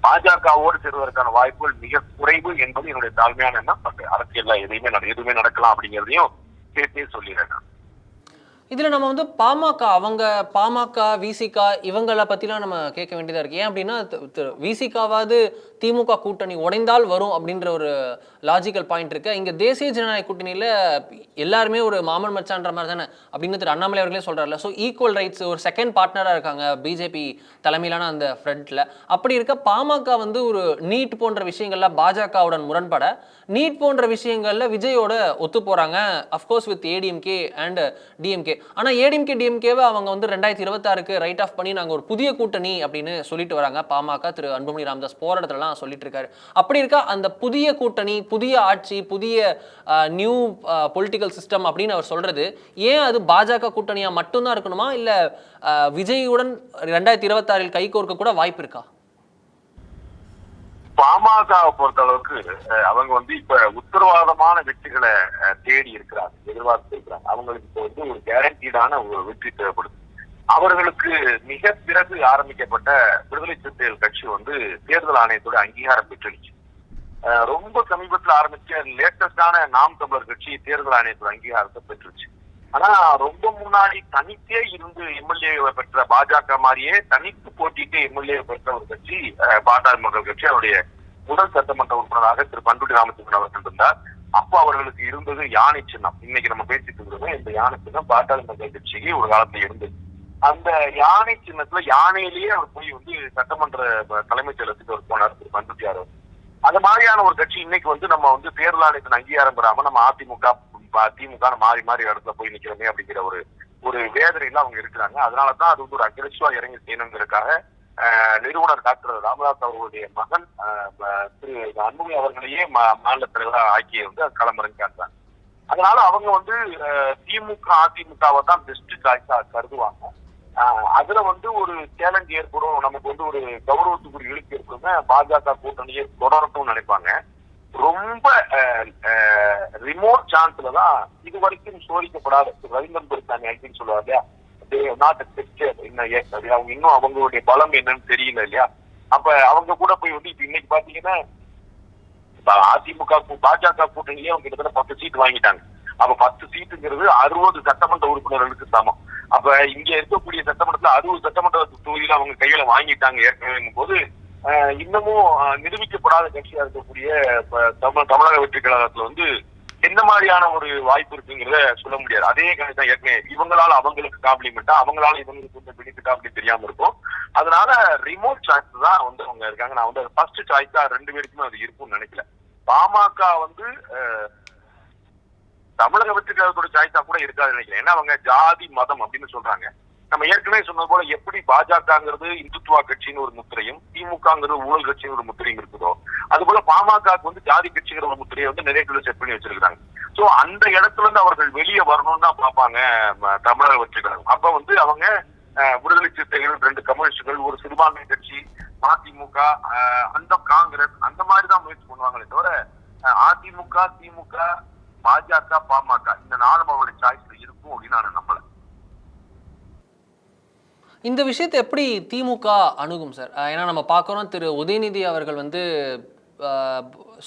C: பாஜகவோடு சேருவதற்கான வாய்ப்புகள் மிக குறைவு என்பது என்னுடைய தாழ்மையான எண்ணம். அரசியல்ல எதுவுமே நடக்கலாம் அப்படிங்கிறதையும் சேர்த்தே சொல்லிடுறேன்.
B: இதில் நம்ம வந்து பாமக விசிகா இவங்களை பற்றிலாம் நம்ம கேட்க வேண்டியதாக இருக்குது. ஏன் அப்படின்னா விசிகாவாவது திமுக கூட்டணி உடைந்தால் வரும் அப்படின்ற ஒரு லாஜிக்கல் பாயிண்ட் இருக்கு. இங்கே தேசிய ஜனநாயக கூட்டணியில் எல்லாருமே ஒரு மாமன் மச்சான்ற மாதிரி தானே அப்படின்னு திரு அண்ணாமலை அவர்களே சொல்கிறார்ல. ஸோ ஈக்குவல் ரைட்ஸ், ஒரு செகண்ட் பார்ட்னராக இருக்காங்க பிஜேபி தலைமையிலான அந்த ஃப்ரண்ட்டில். அப்படி இருக்க பாமக வந்து ஒரு நீட் போன்ற விஷயங்கள்ல பாஜகவுடன் முரண்பட, நீட் போன்ற விஷயங்கள்ல விஜயோட ஒத்து போகிறாங்க, of course with ADMK and DMK. ஆனா ஏடிஎம்கே டிஎம்கேவை அவங்க வந்து 2026க்கு ரைட் ஆஃப் பண்ணி நாங்க ஒரு புதிய கூட்டணி அப்படின்னு சொல்லிட்டு வராங்க. பாமக திரு அன்புமணி ராமதாஸ் போராட்டத்துலலாம் சொல்லிட்டு இருக்காரு. அப்படி இருக்கா அந்த புதிய கூட்டணி, புதிய ஆட்சி, புதிய நியூ பொலிட்டிக்கல் சிஸ்டம் அப்படின்னு அவர் சொல்றது ஏன் அது பாஜக கூட்டணியா மட்டும்தான் இருக்கணுமா, இல்ல விஜயுடன் 2026 கை கோர்க்க கூட வாய்ப்பு இருக்கா?
C: பாமகவை பொறுத்த அளவுக்கு அவங்க வந்து இப்ப உத்தரவாதமான வெற்றிகளை தேடி இருக்கிறாங்க, எதிர்பார்த்து இருக்கிறாங்க. அவங்களுக்கு இப்ப வந்து ஒரு கேரண்டீடான ஒரு வெற்றி தேவைப்படுது. அவர்களுக்கு மிக பிறகு ஆரம்பிக்கப்பட்ட விடுதலை சிறுத்தைகள் கட்சி வந்து தேர்தல் ஆணையத்தோட அங்கீகாரம் பெற்றுச்சு. ரொம்ப சமீபத்தில் ஆரம்பிச்ச லேட்டஸ்டான நாம் தமிழர் கட்சி தேர்தல் ஆணையத்தோட அங்கீகாரத்தை பெற்றுச்சு. ஆனா ரொம்ப முன்னாடி தனித்தே இருந்து எம்எல்ஏ பெற்ற பாஜக மாதிரியே தனித்து போட்டிட்டு எம்எல்ஏ பெற்ற ஒரு கட்சி பாட்டாளி மக்கள் கட்சி. அவருடைய முதல் சட்டமன்ற உறுப்பினராக திரு பண்ருட்டி ராமச்சந்திரன் அவர்கள் இருந்தார். அப்போ அவர்களுக்கு இருந்தது யானை சின்னம். இன்னைக்கு நம்ம பேசிட்டு இருக்கிறோம், இந்த யானை சின்னம் பாட்டாளி மக்கள் கட்சிக்கு ஒரு காலத்துல இருந்தது. அந்த யானை சின்னத்துல யானையிலேயே அவர் போய் வந்து சட்டமன்ற தலைமைச் செயலகத்துக்கு அவர் போனார் திரு பண்ருட்டி அவர். அந்த மாதிரியான ஒரு கட்சி இன்னைக்கு வந்து நம்ம வந்து தேர்தல் ஆணையத்தின் அங்கீகாரம் பெறாம நம்ம திமுக மாறி மாறி இடத்துல போய் நிக்கிறோமே அப்படிங்கிற ஒரு வேதனையில அவங்க இருக்கிறாங்க. அதனாலதான் அது வந்து ஒரு அக்ரெசிவா இறங்கி செய்யணுங்கிறதுக்காக நிறுவனர் டாக்டர் ராமதாஸ் அவர்களுடைய மகன் திரு அன்புமணி அவர்களையே மாநில தலைவராக ஆக்கிய வந்து களமிறங்கி காட்டுறாங்க. அதனால அவங்க வந்து திமுக அதிமுகவை தான் பெஸ்ட் சாய்ஸா கருதுவாங்க. அதுல வந்து ஒரு சேலஞ்ச் ஏற்படும், நமக்கு வந்து ஒரு கௌரவத்துக்குரிய இழுக்கு ஏற்படும், பாஜக கூட்டணியை தொடரட்டும் நினைப்பாங்க. ரொம்ப ரிமோட் சான்ஸ்லதான் இது வரைக்கும் சோதிக்கப்படாத ரவீந்திரன் பெருசாமி ஆக்டின்னு சொல்லுவாங்க இல்லையா, அவங்க இன்னும் அவங்களுடைய பலம் என்னன்னு தெரியல இல்லையா. அப்ப அவங்க கூட போய் வந்து இப்ப இன்னைக்கு பாத்தீங்கன்னா அதிமுக பாஜக கூட்டணியே அவங்க கிட்டத்தட்ட 10 சீட் வாங்கிட்டாங்க. அப்ப 10 சீட்டுங்கிறது 60 சட்டமன்ற உறுப்பினர்களுக்கு சமம். அப்ப இங்க இருக்கக்கூடிய சட்டமன்றத்துல 60 சட்டமன்ற தொகுதியில அவங்க கையில வாங்கிட்டாங்க ஏற்கனவே போது இன்னமும் நிரூபிக்கப்படாத கட்சியா இருக்கக்கூடிய தமிழக வெற்றி கழகத்துல வந்து எந்த மாதிரியான ஒரு வாய்ப்பு இருக்குங்கிறத சொல்ல முடியாது. அதே கணக்கு ஏற்கனவே இவங்களால அவங்களுக்கு காம்ப்ளிமெண்டா, அவங்களால இவங்களுக்கு கொஞ்சம் பெனிஃபிட்டா அப்படி தெரியாம இருக்கும். அதனால ரிமோட் சாய்ஸ் தான் வந்து அவங்க இருக்காங்க. நான் வந்து ஃபர்ஸ்ட் சாய்ஸா 2 பேருக்குமே அது இருக்கும்னு நினைக்கல. பாமக வந்து தமிழக வெற்றி கழகத்தோட சாய்ஸா கூட இருக்காது நினைக்கிறேன். ஏன்னா அவங்க ஜாதி மதம் அப்படின்னு சொல்றாங்க. நம்ம ஏற்கனவே சொன்னது போல எப்படி பாஜகங்கிறது இந்துத்துவா கட்சின்னு ஒரு முத்திரையும் திமுகங்கிறது ஊழல் கட்சின்னு ஒரு முத்திரையும் இருக்குதோ, அது போல பாமகவுக்கு வந்து ஜாதி கட்சிங்கிற ஒரு முத்திரையை வந்து நிறைய பேர் செட் பண்ணி வச்சிருக்காங்க. சோ அந்த இடத்துல இருந்து அவர்கள் வெளியே வரணும்னு தான் பார்ப்பாங்க தமிழக வெற்றி கழகம். அப்ப வந்து அவங்க விடுதலை சிறுத்தைகள், 2 கம்யூனிஸ்டுகள், ஒரு சிறுபான்மை கட்சி, மதிமுக, அந்த காங்கிரஸ் அந்த மாதிரிதான் முயற்சி பண்ணுவாங்களே தவிர அதிமுக, திமுக, பாஜக, பாமக இந்த 4 அவருடைய சாய்ஸ்ல இருக்கும் அப்படின்னு நான் நம்பல.
B: இந்த விஷயத்தை எப்படி திமுக அணுகும் சார்? ஏன்னா நம்ம பார்க்குறோம் திரு உதயநிதி அவர்கள் வந்து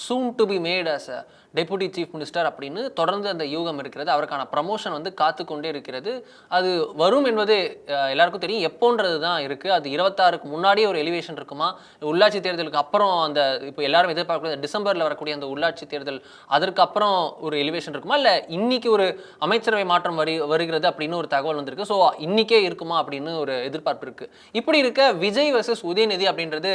B: soon to be made as a deputy chief minister அப்படின்னு தொடர்ந்து அந்த யூகம் இருக்கிறது. அவருக்கான ப்ரமோஷன் வந்து காத்து கொண்டே இருக்கிறது. அது வரும் என்பது எல்லாருக்கும் தெரியும். எப்போன்றது தான் இருக்குது. அது 26க்கு முன்னாடியே ஒரு எலிவேஷன் இருக்குமா, உள்ளாட்சி தேர்தலுக்கு அப்புறம் அந்த இப்போ எல்லாரும் எதிர்பார்க்கக்கூடிய டிசம்பரில் வரக்கூடிய அந்த உள்ளாட்சி தேர்தல் அதற்கு அப்புறம் ஒரு எலிவேஷன் இருக்குமா, இல்லை இன்னைக்கு ஒரு அமைச்சரவை மாற்றம் வருகிறது அப்படின்னு ஒரு தகவல் வந்திருக்கு. ஸோ இன்னைக்கே இருக்குமா அப்படின்னு ஒரு எதிர்பார்ப்பு இருக்குது. இப்படி இருக்க விஜய் வர்சஸ் உதயநிதி அப்படின்றது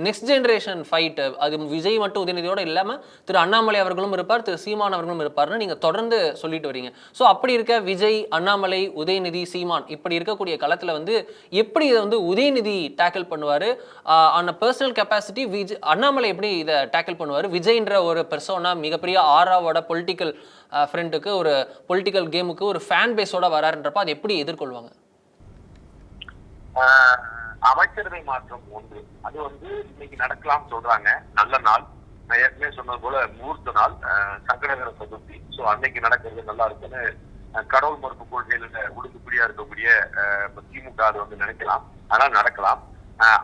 B: நெக்ஸ்ட் ஜென்ரேஷன் ஃபைட். அது விஜய் மட்டும் உதயநிதியோடு இல்லாமல் திரு அண்ணாமலை அவர்களும் திரு சீமான் அவர்களும் இருப்பார்னு நீங்க தொடர்ந்து சொல்லிட்டு வரீங்க. சோ அப்படி இருக்க விஜய், அண்ணாமலை, உதயநிதி, சீமான் இப்படி இருக்கக்கூடிய களத்துல வந்து எப்படி இதை வந்து உதயநிதி டேக்கிள் பண்ணுவாரு? ஆன் பர்சனல் கெப்பாசிட்டி அண்ணாமலை எப்படி இதை டேக்கிள் பண்ணுவாரு? விஜய்ன்ற ஒரு பெர்சோனா மிகப்பெரிய ஆராவோட பொலிட்டிக்கல் ஃப்ரெண்டுக்கு, ஒரு பொலிட்டிக்கல் கேமுக்கு ஒரு ஃபேன் பேஸோட வராருன்றப்ப அதை எப்படி எதிர்கொள்வாங்க?
C: அமைச்சரவை மாற்றம் ஒன்று, அது வந்து இன்னைக்கு நடக்கலாம் சொல்றாங்க. நல்ல நாள், நான் ஏற்கனவே சொன்னது போல முகூர்த்த நாள், சங்கடகர சதுர்த்தி. சோ அன்னைக்கு நடக்கிறது நல்லா இருக்குன்னு கடவுள் மறுப்பு கொள்கையில உடுக்குப்படியா இருக்கக்கூடிய திமுக அது வந்து நினைக்கலாம். ஆனால் நடக்கலாம்.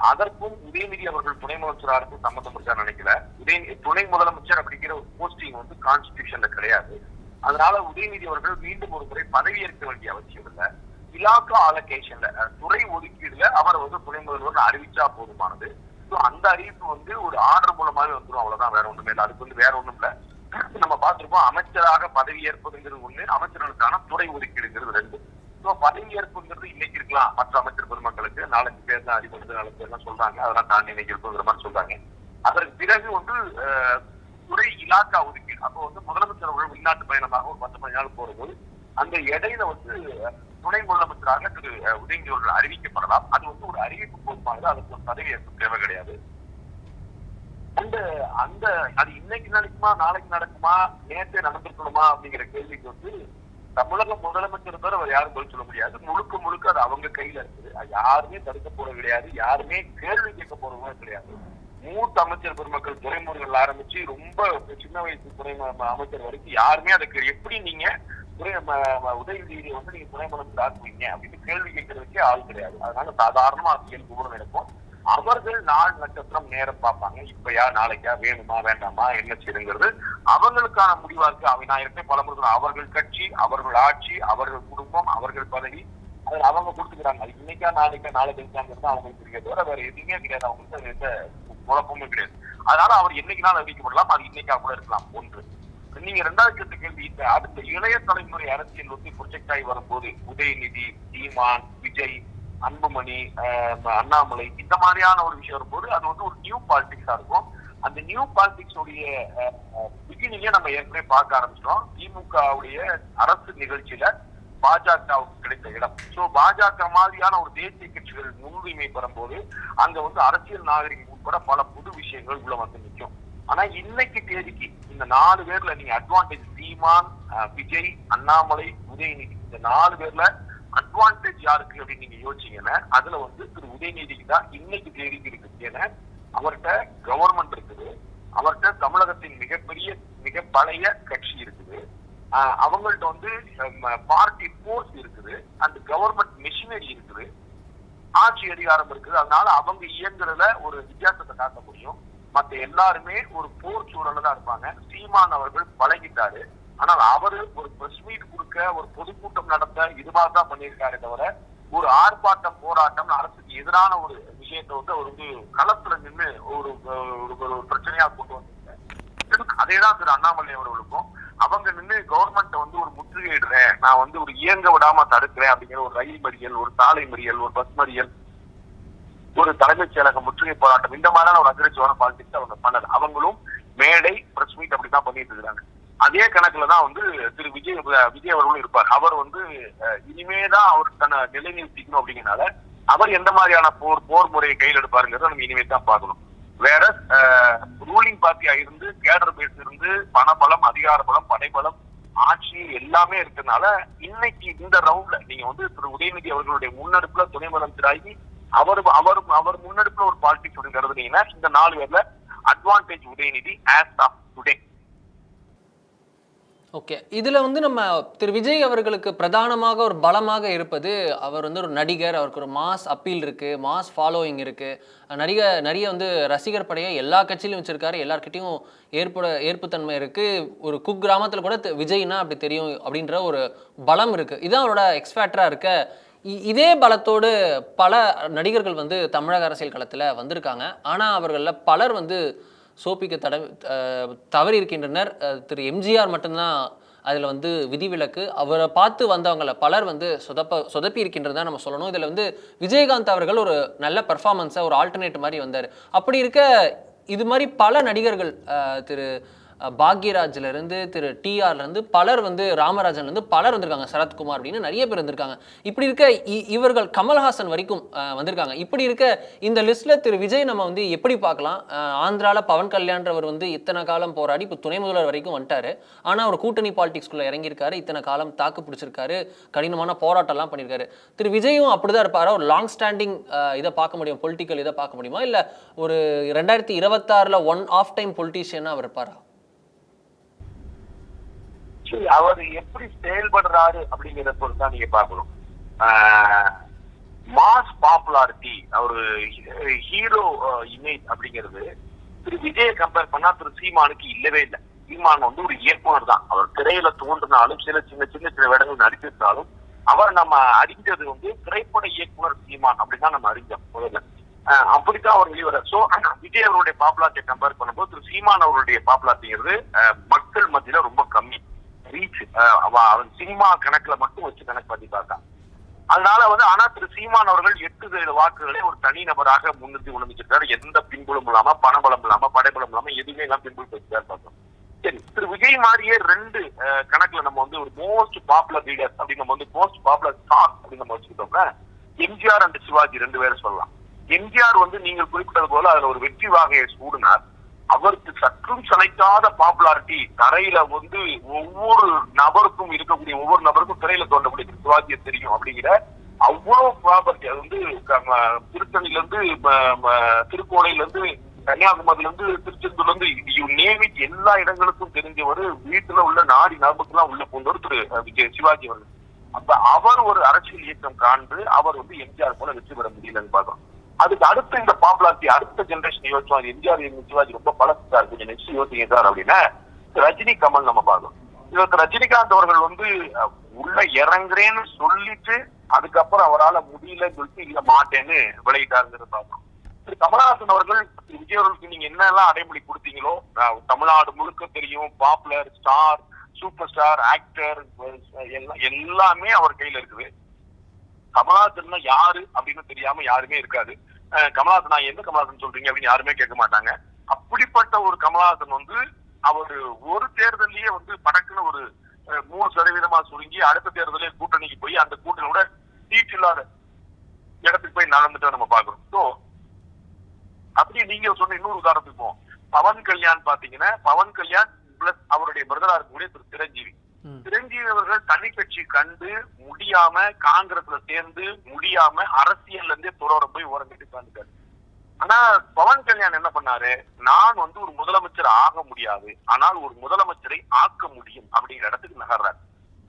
C: அதற்கும் உதயநிதி அவர்கள் துணை முதலமைச்சராருக்கும் சம்பந்தம் இருக்கா நினைக்கல. துணை முதலமைச்சர் அப்படிங்கிற ஒரு போஸ்டிங் வந்து கான்ஸ்டிடியூஷன்ல கிடையாது. அதனால உதயநிதி அவர்கள் மீண்டும் ஒரு முறை பதவியேற்க வேண்டிய அவசியம் இல்லை. இலாக்கா அலோகேஷன்ல, துறை ஒதுக்கீடுல அவர் வந்து துணை முதல்வர் அறிவிச்சா போதுமானது. அந்த அறிவிப்பு வந்து ஒரு ஆர்டர் மூலமாவே வந்துடும், அவ்வளவுதான், வேற ஒண்ணுமே இல்லை. அதுக்கு வந்து வேற ஒண்ணும் இல்ல. நம்ம பார்த்திருப்போம், அமைச்சராக பதவி ஏற்பதுங்கிறது ஒண்ணு, அமைச்சர்களுக்கான துறை ஒதுக்கீடுங்கிறது 2. ஸோ பதவி ஏற்புங்கிறது இன்னைக்கு இருக்கலாம், மற்ற அமைச்சர் பெருமக்களுக்கு 4-5 பேர் தான் அறிவிப்பு 4 பேர் தான் சொல்றாங்க, அதெல்லாம் தாண்டி இன்னைக்கு இருக்குங்கிற மாதிரி சொல்றாங்க. அதற்கு பிறகு வந்து துறை இலாக்கா ஒதுக்கீடு. அப்போ வந்து முதலமைச்சர் அவர்கள் வெளிநாட்டு பயணமாக ஒரு 10-15 நாள் போகும்போது அந்த இடையில வந்து துணை முதலமைச்சராக திரு உதயநிதி அவர்கள் அறிவிக்கப்படலாம். அது வந்து ஒரு அறிவிப்பு போதுமானது, அதுக்கு ஒரு பதவியேற்பு தேவை கிடையாது. அந்த அது இன்னைக்கு நடக்குமா நாளைக்கு நடக்குமா நேற்றே நடந்திருக்கணுமா அப்படிங்கிற கேள்விக்கு வந்து தமிழக முதலமைச்சர் தவிர அவர் யாரும் பதில் சொல்ல முடியாது. முழுக்க முழுக்க அது அவங்க கையில இருக்குது. யாருமே தடுக்க போறது கிடையாது, யாருமே கேள்வி கேட்க போறதும் கிடையாது. மூத்த அமைச்சர் பெருமக்கள், துறைமுறைகள் ஆரம்பிச்சு ரொம்ப சின்ன வயசு துறை அமைச்சர் வரைக்கும் யாருமே அதுக்கு எப்படி நீங்க உதயநிதியை வந்து நீங்க துணை முதலமைச்சர் ஆக்குவீங்க அப்படின்னு கேள்வி கேட்கறதுக்கே ஆள் கிடையாது. அதனால சாதாரணமா அரசியல் குபுரம் நடக்கும். அவர்கள் நாள் நட்சத்திரம் நேரம் பார்ப்பாங்க. இப்பயா நாளைக்கா, வேணுமா வேண்டாமா, என்ன செய்யுங்கிறது அவங்களுக்கான முடிவா இருக்கு. நான் இருக்கேன் பல முறை அவர்கள் கட்சி, அவர்கள் ஆட்சி, அவர்கள் குடும்பம், அவர்கள் பதவி, அதில் அவங்க கொடுத்துக்கிறாங்க. அது இன்னைக்கா நாளைக்கா நாளைக்கு இருக்காங்கிறது அவங்களுக்கு தெரியாது, தவிர வேற எதுவுமே கிடையாது. அவங்களுக்கு அது எந்த குழப்பமும் கிடையாது. அதனால அவர் என்னைக்குனாலும் அறிவிக்கப்படலாம், அது இன்னைக்கா கூட இருக்கலாம். ஒன்று. நீங்க இரண்டாவது கேட்ட கேள்வி, இந்த அடுத்த இளைய தலைமுறை அரசியல் வந்து ப்ரொஜெக்ட் ஆகி வரும்போது உதயநிதி, சீமான், விஜய், அன்புமணி, அண்ணாமலை இந்த மாதிரியான ஒரு விஷயம் வரும்போது அது வந்து ஒரு நியூ பாலிடிக்ஸா இருக்கும். அந்த நியூ பாலிடிக்ஸ் உடைய பிகினிங்க நம்ம ஏற்கனவே பார்க்க ஆரம்பிச்சிட்டோம். திமுகவுடைய அரசு நிகழ்ச்சியில பாஜகவுக்கு கிடைத்த இடம். சோ பாஜக மாதிரியான ஒரு தேசிய கட்சிகள் முன்னுரிமை பெறும்போது அங்க வந்து அரசியல் நாகரிகம் உட்பட பல புது விஷயங்கள் உள்ள வந்து நிற்கும். ஆனா இன்னைக்கு தேதிக்கு இந்த 4 பேர்ல நீங்க அட்வான்டேஜ், சீமான், விஜய், அண்ணாமலை, உதயநிதி, இந்த 4 பேர்ல அட்வான்டேஜ் யாருக்கு அப்படின்னு நீங்க யோசிச்சீங்கன்னா அதுல வந்து திரு உதயநிதிக்கு தான் இன்னைக்கு தேதிக்கு இருக்கு. ஏன்னா அவர்கிட்ட கவர்மெண்ட் இருக்குது, அவர்கிட்ட தமிழகத்தின் மிக பழைய கட்சி இருக்குது, அவங்கள்ட்ட வந்து பார்ட்டி போர்ஸ் இருக்குது, அந்த கவர்மெண்ட் மிஷினரி இருக்குது, ஆட்சி அதிகாரம் இருக்குது. அதனால அவங்க இயங்குறதுல ஒரு வித்தியாசத்தை காட்ட முடியும். மத்த எல்லாருமே ஒரு போர் சூழல்ல தான் இருப்பாங்க. சீமான் அவர்கள் பழகிட்டாரு. ஆனால் அவரு ஒரு பிரஸ் மீட் கொடுக்க, ஒரு பொதுக்கூட்டம் நடத்த இதுவாக தான் பண்ணியிருக்காரு தவிர ஒரு ஆர்ப்பாட்டம், போராட்டம், அரசுக்கு எதிரான ஒரு விஷயத்தை வந்து அவர் வந்து களத்துல நின்று ஒரு பிரச்சனையா கொண்டு வந்திருக்காரு. அதேதான் திரு அண்ணாமலை அவர்களுக்கும். அவங்க நின்று கவர்மெண்ட் வந்து ஒரு முற்றுகையிடுறேன், நான் வந்து ஒரு இயங்க விடாம தடுக்கிறேன் அப்படிங்கிற ஒரு ரயில் மறியல், ஒரு சாலை மறியல், ஒரு பஸ் மறியல், ஒரு தலைமைச் செயலக முற்றுகை போராட்டம், இந்த மாதிரியான ஒரு அதிர்ச்சியான பாலிடிக்ஸ் அவங்க பண்ணல. அவங்களும் மேடை, பிரஸ் மீட் அப்படிதான் பண்ணிட்டு இருக்காங்க. அதே கணக்குலதான் வந்து திரு விஜய் அவர்களும் இருப்பார். அவர் வந்து இனிமேதான் அவர் தன்னை நிலைநிறுத்திக்கணும் அப்படிங்கிறனால அவர் எந்த மாதிரியான போர் முறையை கையில் எடுப்பாருங்கிறத நம்ம இனிமே தான் பார்க்கணும். வேற ரூலிங் பார்ட்டியா இருந்து, கேடர் பேஸ் இருந்து, பணபலம், அதிகார பலம், படைபலம், ஆட்சி எல்லாமே இருக்கிறதுனால இன்னைக்கு இந்த ரவுண்ட்ல நீங்க வந்து திரு உதயநிதி அவர்களுடைய முன்னெடுப்புல துணை முதலமைச்சராகி அவர் முன்னெடுப்புல ஒரு பாலிடிக்ஸ் கருதுனீங்கன்னா இந்த 4 பேர்ல advantage Udhayanidhi as of today.
B: Okay, இதுல வந்து நம்ம திரு விஜய் அவர்களுக்கு பிரதானமாக ஒரு பலமாக இருப்பது அவர் வந்து ஒரு நடிகர், அவருக்கு ஒரு மாஸ் அப்பீல் இருக்கு, மாஸ் ஃபாலோயிங் இருக்கு, நிறைய வந்து ரசிகர் படையை எல்லா கட்சியிலும் வச்சிருக்காரு, எல்லார்கிட்டையும் ஏற்புத்தன்மை இருக்கு. ஒரு குக்கிராமத்தில் கூட விஜய்னா அப்படி தெரியும் அப்படின்ற ஒரு பலம் இருக்கு. இதுதான் அவரோட எக்ஸ்பேக்டரா இருக்க. இதே பலத்தோடு பல நடிகர்கள் வந்து தமிழக அரசியல் களத்தில் வந்திருக்காங்க. ஆனால் அவர்களில் பலர் வந்து சோப்பிக்க தவறி இருக்கின்றனர். திரு எம்ஜிஆர் மட்டும்தான் அதில் வந்து விதிவிலக்கு. அவரை பார்த்து வந்தவங்களை பலர் வந்து சொதப்பி இருக்கின்றதான் நம்ம சொல்லணும். இதில் வந்து விஜயகாந்த் அவர்கள் ஒரு நல்ல பெர்ஃபார்மன்ஸை, ஒரு ஆல்டர்னேட் மாதிரி வந்தார். அப்படி இருக்க இது மாதிரி பல நடிகர்கள், திரு பாக்யராஜ்லேருந்து, திரு டிஆர்லேருந்து பலர் வந்து, ராமராஜன்லேருந்து பலர் வந்திருக்காங்க, சரத்குமார் அப்படின்னு நிறைய பேர் வந்திருக்காங்க. இப்படி இருக்க இவர்கள் கமல்ஹாசன் வரைக்கும் வந்திருக்காங்க. இப்படி இருக்க இந்த லிஸ்ட்டில் திரு விஜய் நம்ம வந்து எப்படி பார்க்கலாம்? ஆந்திராவில் பவன் கல்யாண்றவர் வந்து இத்தனை காலம் போராடி இப்போ துணை முதல்வர் வரைக்கும் வந்துட்டாரு. ஆனால் அவர் கூட்டணி பாலிடிக்ஸ்குள்ளே இறங்கியிருக்காரு, இத்தனை காலம் தாக்கு பிடிச்சிருக்காரு, கடினமான போராட்டம்லாம் பண்ணியிருக்காரு. திரு விஜயும் அப்படிதான் இருப்பாரா? ஒரு லாங் ஸ்டாண்டிங் இதை பார்க்க முடியும், பொலிட்டிக்கல் இதை பார்க்க முடியுமா? இல்லை ஒரு 2026 ஒன் ஆஃப் டைம் பொலிட்டீஷியனாக அவர் இருப்பாரா?
C: அவர் எப்படி செயல்படுறாரு அப்படிங்கிறத பொறுத்தான் நீங்க பார்க்கணும். மாஸ் பாப்புலாரிட்டி, ஒரு ஹீரோ இமேஜ் அப்படிங்கிறது திரு விஜயை கம்பேர் பண்ணா திரு சீமானுக்கு இல்லவே இல்லை. சீமான் வந்து ஒரு இயக்குனர் தான். அவர் திரையில தோன்றினாலும் சின்ன இடங்கள் நடிச்சிருந்தாலும் அவர் நம்ம அறிஞ்சது வந்து திரைப்பட இயக்குனர் சீமான் அப்படிதான் நம்ம அறிஞ்சோம் முதல்ல. அப்படித்தான் அவர் வெளிவர. சோ விஜய் அவருடைய பாப்புலாரிட்டியை கம்பேர் பண்ணும்போது திரு சீமான் அவருடைய பாப்புலாரிட்டிங்கிறது மக்கள் மத்தியில ரொம்ப கம்மி. ரீச் சினிமா கணக்குல மட்டும் வச்சு கணக்கு பண்ணி பார்த்தா. அதனால வந்து ஆனா திரு சீமான் அவர்கள் 8 வாக்குகளை ஒரு தனி நபராக முன்னிறுத்தி உணர்ந்துச்சிருக்காரு. எந்த பின்புலம் இல்லாம, பணபலம் இல்லாம, படைபலம் இல்லாம, எதுவுமே எல்லாம் பின்புலம் வச்சுதான் பார்த்தோம். சரி, திரு விஜய் மாதிரியே 2 கணக்குல நம்ம வந்து ஒரு மோஸ்ட் பாப்புலர் லீடர் அப்படின்னு நம்ம வந்து மோஸ்ட் பாப்புலர் ஸ்டார் அப்படின்னு நம்ம வச்சுக்கிட்டோம்னா எம்ஜிஆர் அண்ட் சிவாஜி 2 பேரும் சொல்லலாம். எம்ஜிஆர் வந்து நீங்கள் குறிப்பிட்டது போல அதுல ஒரு வெற்றி வாகையை சூடினார். அவருக்கு சற்றும் சளைக்காத பாப்புலாரிட்டி தரையில வந்து ஒவ்வொரு நபருக்கும் இருக்கக்கூடிய ஒவ்வொரு நபருக்கும் திரையில தோன்றக்கூடிய சிவாஜியை தெரியும் அப்படிங்கிற அவ்வளவு ப்ராப்பர்ட்டி. அது வந்து திருத்தணில இருந்து திருக்கோணையில இருந்து கன்னியாகுமரியில இருந்து திருச்செந்தூர்ல இருந்து யூ நேம் இட் எல்லா இடங்களுக்கும் தெரிஞ்சவர். வீட்டுல உள்ள நாடி நபருக்குலாம் உள்ள போன்றவர் திரு சிவாஜி அவர்கள். அப்ப அவர் ஒரு அரசியல் இயக்கம் காண்டு அவர் வந்து எம்ஜிஆர் போல வெற்றி பெற முடியலன்னு பார்த்தோம். அதுக்கு அடுத்து இந்த பாப்புலாரிட்டி அடுத்த ஜெனரேஷன் யோசிச்சோம். எம்ஜிஆர் சிவாஜி ரொம்ப பழசா இருக்கு, நெக்ஸ்ட் யோசிங்க சார் அப்படின்னா ரஜினி கமல் நம்ம பார்க்கணும். இதற்கு ரஜினிகாந்த் அவர்கள் வந்து உள்ள இறங்குறேன்னு சொல்லிட்டு அதுக்கப்புறம் அவரால் முடியலன்னு சொல்லிட்டு இல்ல மாட்டேன்னு விளையிட்டாருங்கிறது பார்த்தோம். திரு கமலஹாசன் அவர்கள் விஜய் அவர்களுக்கு நீங்க என்னெல்லாம் அடைமொழி கொடுத்தீங்களோ தமிழ்நாடு முழுக்க தெரியும், popular star, super star, actor எல்லாமே அவர் கையில இருக்குது. கமலஹாசன் யாரு அப்படின்னு தெரியாம யாருமே இருக்காது. கமலஹாசன் நான் எந்த கமலஹாசன் சொல்றீங்க அப்படின்னு யாருமே கேட்க மாட்டாங்க. அப்படிப்பட்ட ஒரு கமலஹாசன் வந்து அவர் ஒரு தேர்தலையே வந்து படக்குன்னு ஒரு 3% சுருங்கி அடுத்த தேர்தலே கூட்டணிக்கு போய் அந்த கூட்டணியோட சீட் இல்லாத இடத்துக்கு போய் நடந்துட்டு நம்ம பாக்குறோம். ஸோ அப்படி நீங்க சொன்ன இன்னொரு உதாரணத்துக்கு போவோம். பவன் கல்யாண் பாத்தீங்கன்னா பவன் கல்யாண் பிளஸ் அவருடைய பிரதரா இருக்கக்கூடிய திரு சிரஞ்சீவி அவர்கள் தனி கட்சி கண்டு முடியாம காங்கிரஸ்ல சேர்ந்து முடியாம அரசியல்ல இருந்தே துறவர போய் ஓரங்கட்டி உட்கார்ந்துட்டாரு. ஆனா பவன் கல்யாண் என்ன பண்ணாரு, நான் வந்து ஒரு முதலமைச்சர் ஆக முடியாது ஆனால் ஒரு முதலமைச்சரை ஆக்க முடியும் அப்படிங்கிற இடத்துக்கு நகர்றாரு.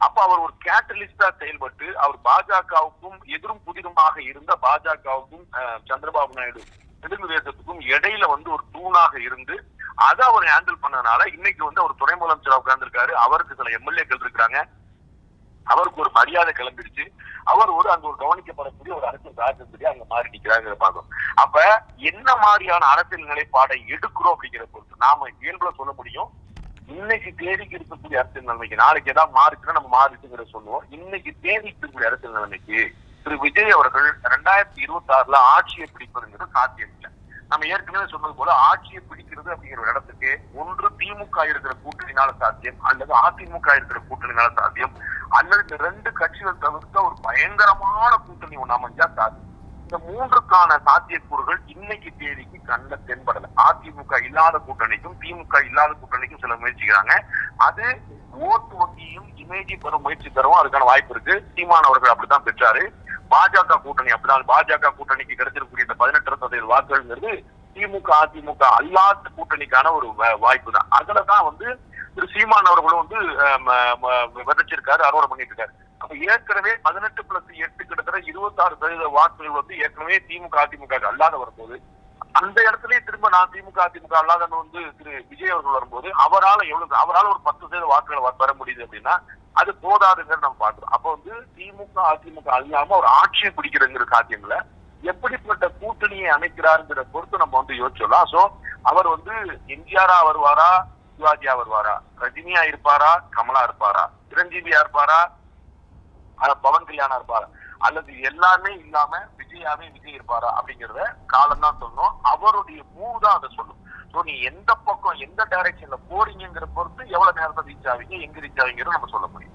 C: அப்ப அவர் ஒரு கேட்டலிஸ்டா செயல்பட்டு அவர் பாஜகவுக்கும் எதிரும் புதிருமாக இருந்த பாஜகவுக்கும் சந்திரபாபு நாயுடு தெலுங்கு தேசத்துக்கும் இடையில வந்து ஒரு தூணாக இருந்து அதை அவர் ஹேண்டில் பண்ணதுனால இன்னைக்கு வந்து அவர் துணை முதலமைச்சரா உட்கார்ந்துருக்காரு. அவருக்கு சில எம்எல்ஏக்கள் இருக்கிறாங்க, அவருக்கு ஒரு மரியாதை கிளம்பிடுச்சு, அவர் ஒரு அங்க ஒரு கவனிக்கப்படக்கூடிய ஒரு அரசியல் ராஜ்யத்திலே அங்க மாறி நிக்கிறாங்க பார்க்கும். அப்ப என்ன மாதிரியான அரசியல் நிலைப்பாடை எடுக்கிறோம் அப்படிங்கிற பொறுத்து நாம இயல்புல சொல்ல முடியும். இன்னைக்கு தேதிக்கு இருக்கக்கூடிய அரசியல் நிலைமைக்கு நாளைக்கு ஏதாவது மாறுச்சுன்னா நம்ம மாறுச்சுங்கிற சொல்லுவோம். இன்னைக்கு தேதிக்கு இருக்கக்கூடிய அரசியல் நிலைமைக்கு திரு விஜய் அவர்கள் 2026 ஆட்சியை பிடிப்பதுங்கிறது சாத்தியம் இல்லை. நம்ம ஏற்கனவே சொன்னது போல ஆட்சியை பிடிக்கிறது அப்படிங்கிற ஒரு இடத்துக்கு ஒன்று திமுக இருக்கிற கூட்டணினால சாத்தியம், அல்லது அதிமுக இருக்கிற கூட்டணினால சாத்தியம், அல்லது இந்த 2 கட்சிகள் தவிர்த்த ஒரு பயங்கரமான கூட்டணி ஒண்ணு அமைஞ்சா சாத்தியம். இந்த 3க்கான சாத்தியக்கூறுகள் இன்னைக்கு தேதிக்கு கண்ட தென்படல. அதிமுக இல்லாத கூட்டணிக்கும் திமுக இல்லாத கூட்டணிக்கும் சில முயற்சிக்கிறாங்க. அது ஓட்டு வங்கியும் இமேஜை பெற முயற்சி தரவும் அதுக்கான வாய்ப்பு இருக்கு. சீமான் அவர்கள் அப்படித்தான் பெற்றாரு. பாஜக கூட்டணி அப்படிதான். பாஜக கூட்டணிக்கு கிடைச்சிருக்கக்கூடிய இந்த 18% வாக்குகள்ங்கிறது திமுக அதிமுக அல்லாத கூட்டணிக்கான ஒரு வாய்ப்பு தான். அதுலதான் வந்து திரு சீமான் அவர்களும் வந்து விதைச்சிருக்காரு, அறுவடை பண்ணிட்டு இருக்காரு. அப்ப ஏற்கனவே 18+8 கிட்டத்தட்ட 26% வாக்குகள் வந்து ஏற்கனவே திமுக அதிமுக அல்லாத வரும்போது அந்த இடத்துலயே திரும்ப நான் திமுக அதிமுக அல்லாத வந்து திரு விஜய் அவர்கள் வரும்போது அவரால் ஒரு 10% வாக்குகளை பெற முடியுது அப்படின்னா அது போதாதுங்கிறது நம்ம பாக்குறோம். அப்ப வந்து திமுக அதிமுக அல்லாம ஒரு ஆட்சியை பிடிக்கிறதுங்கிற சாத்தியம் இல்ல. எப்படிப்பட்ட கூட்டணியை அமைக்கிறாருங்கிற பொறுத்து நம்ம வந்து யோசிச்சோம். சோ அவர் வந்து எம்ஜிஆரா வருவாரா, சிவாஜியா வருவாரா, ரஜினியா இருப்பாரா, கமலா இருப்பாரா, சிரஞ்சீவியா இருப்பாரா, பவன் கல்யாணா இருப்பாரா, அல்லது எல்லாமே இல்லாம விஜய் இருப்பாரா அப்படிங்கிறத காலம் தான் சொல்லணும். அவருடைய மூவ் தான் அதை சொல்லும். சோ நீ எந்த பக்கம் எந்த டைரக்ஷன்ல போறீங்கிற பொறுத்து எவ்வளவு நேரத்தை ரீச் ஆவீங்க, எங்க ரீச் ஆவீங்கிறத நம்ம சொல்ல முடியும்.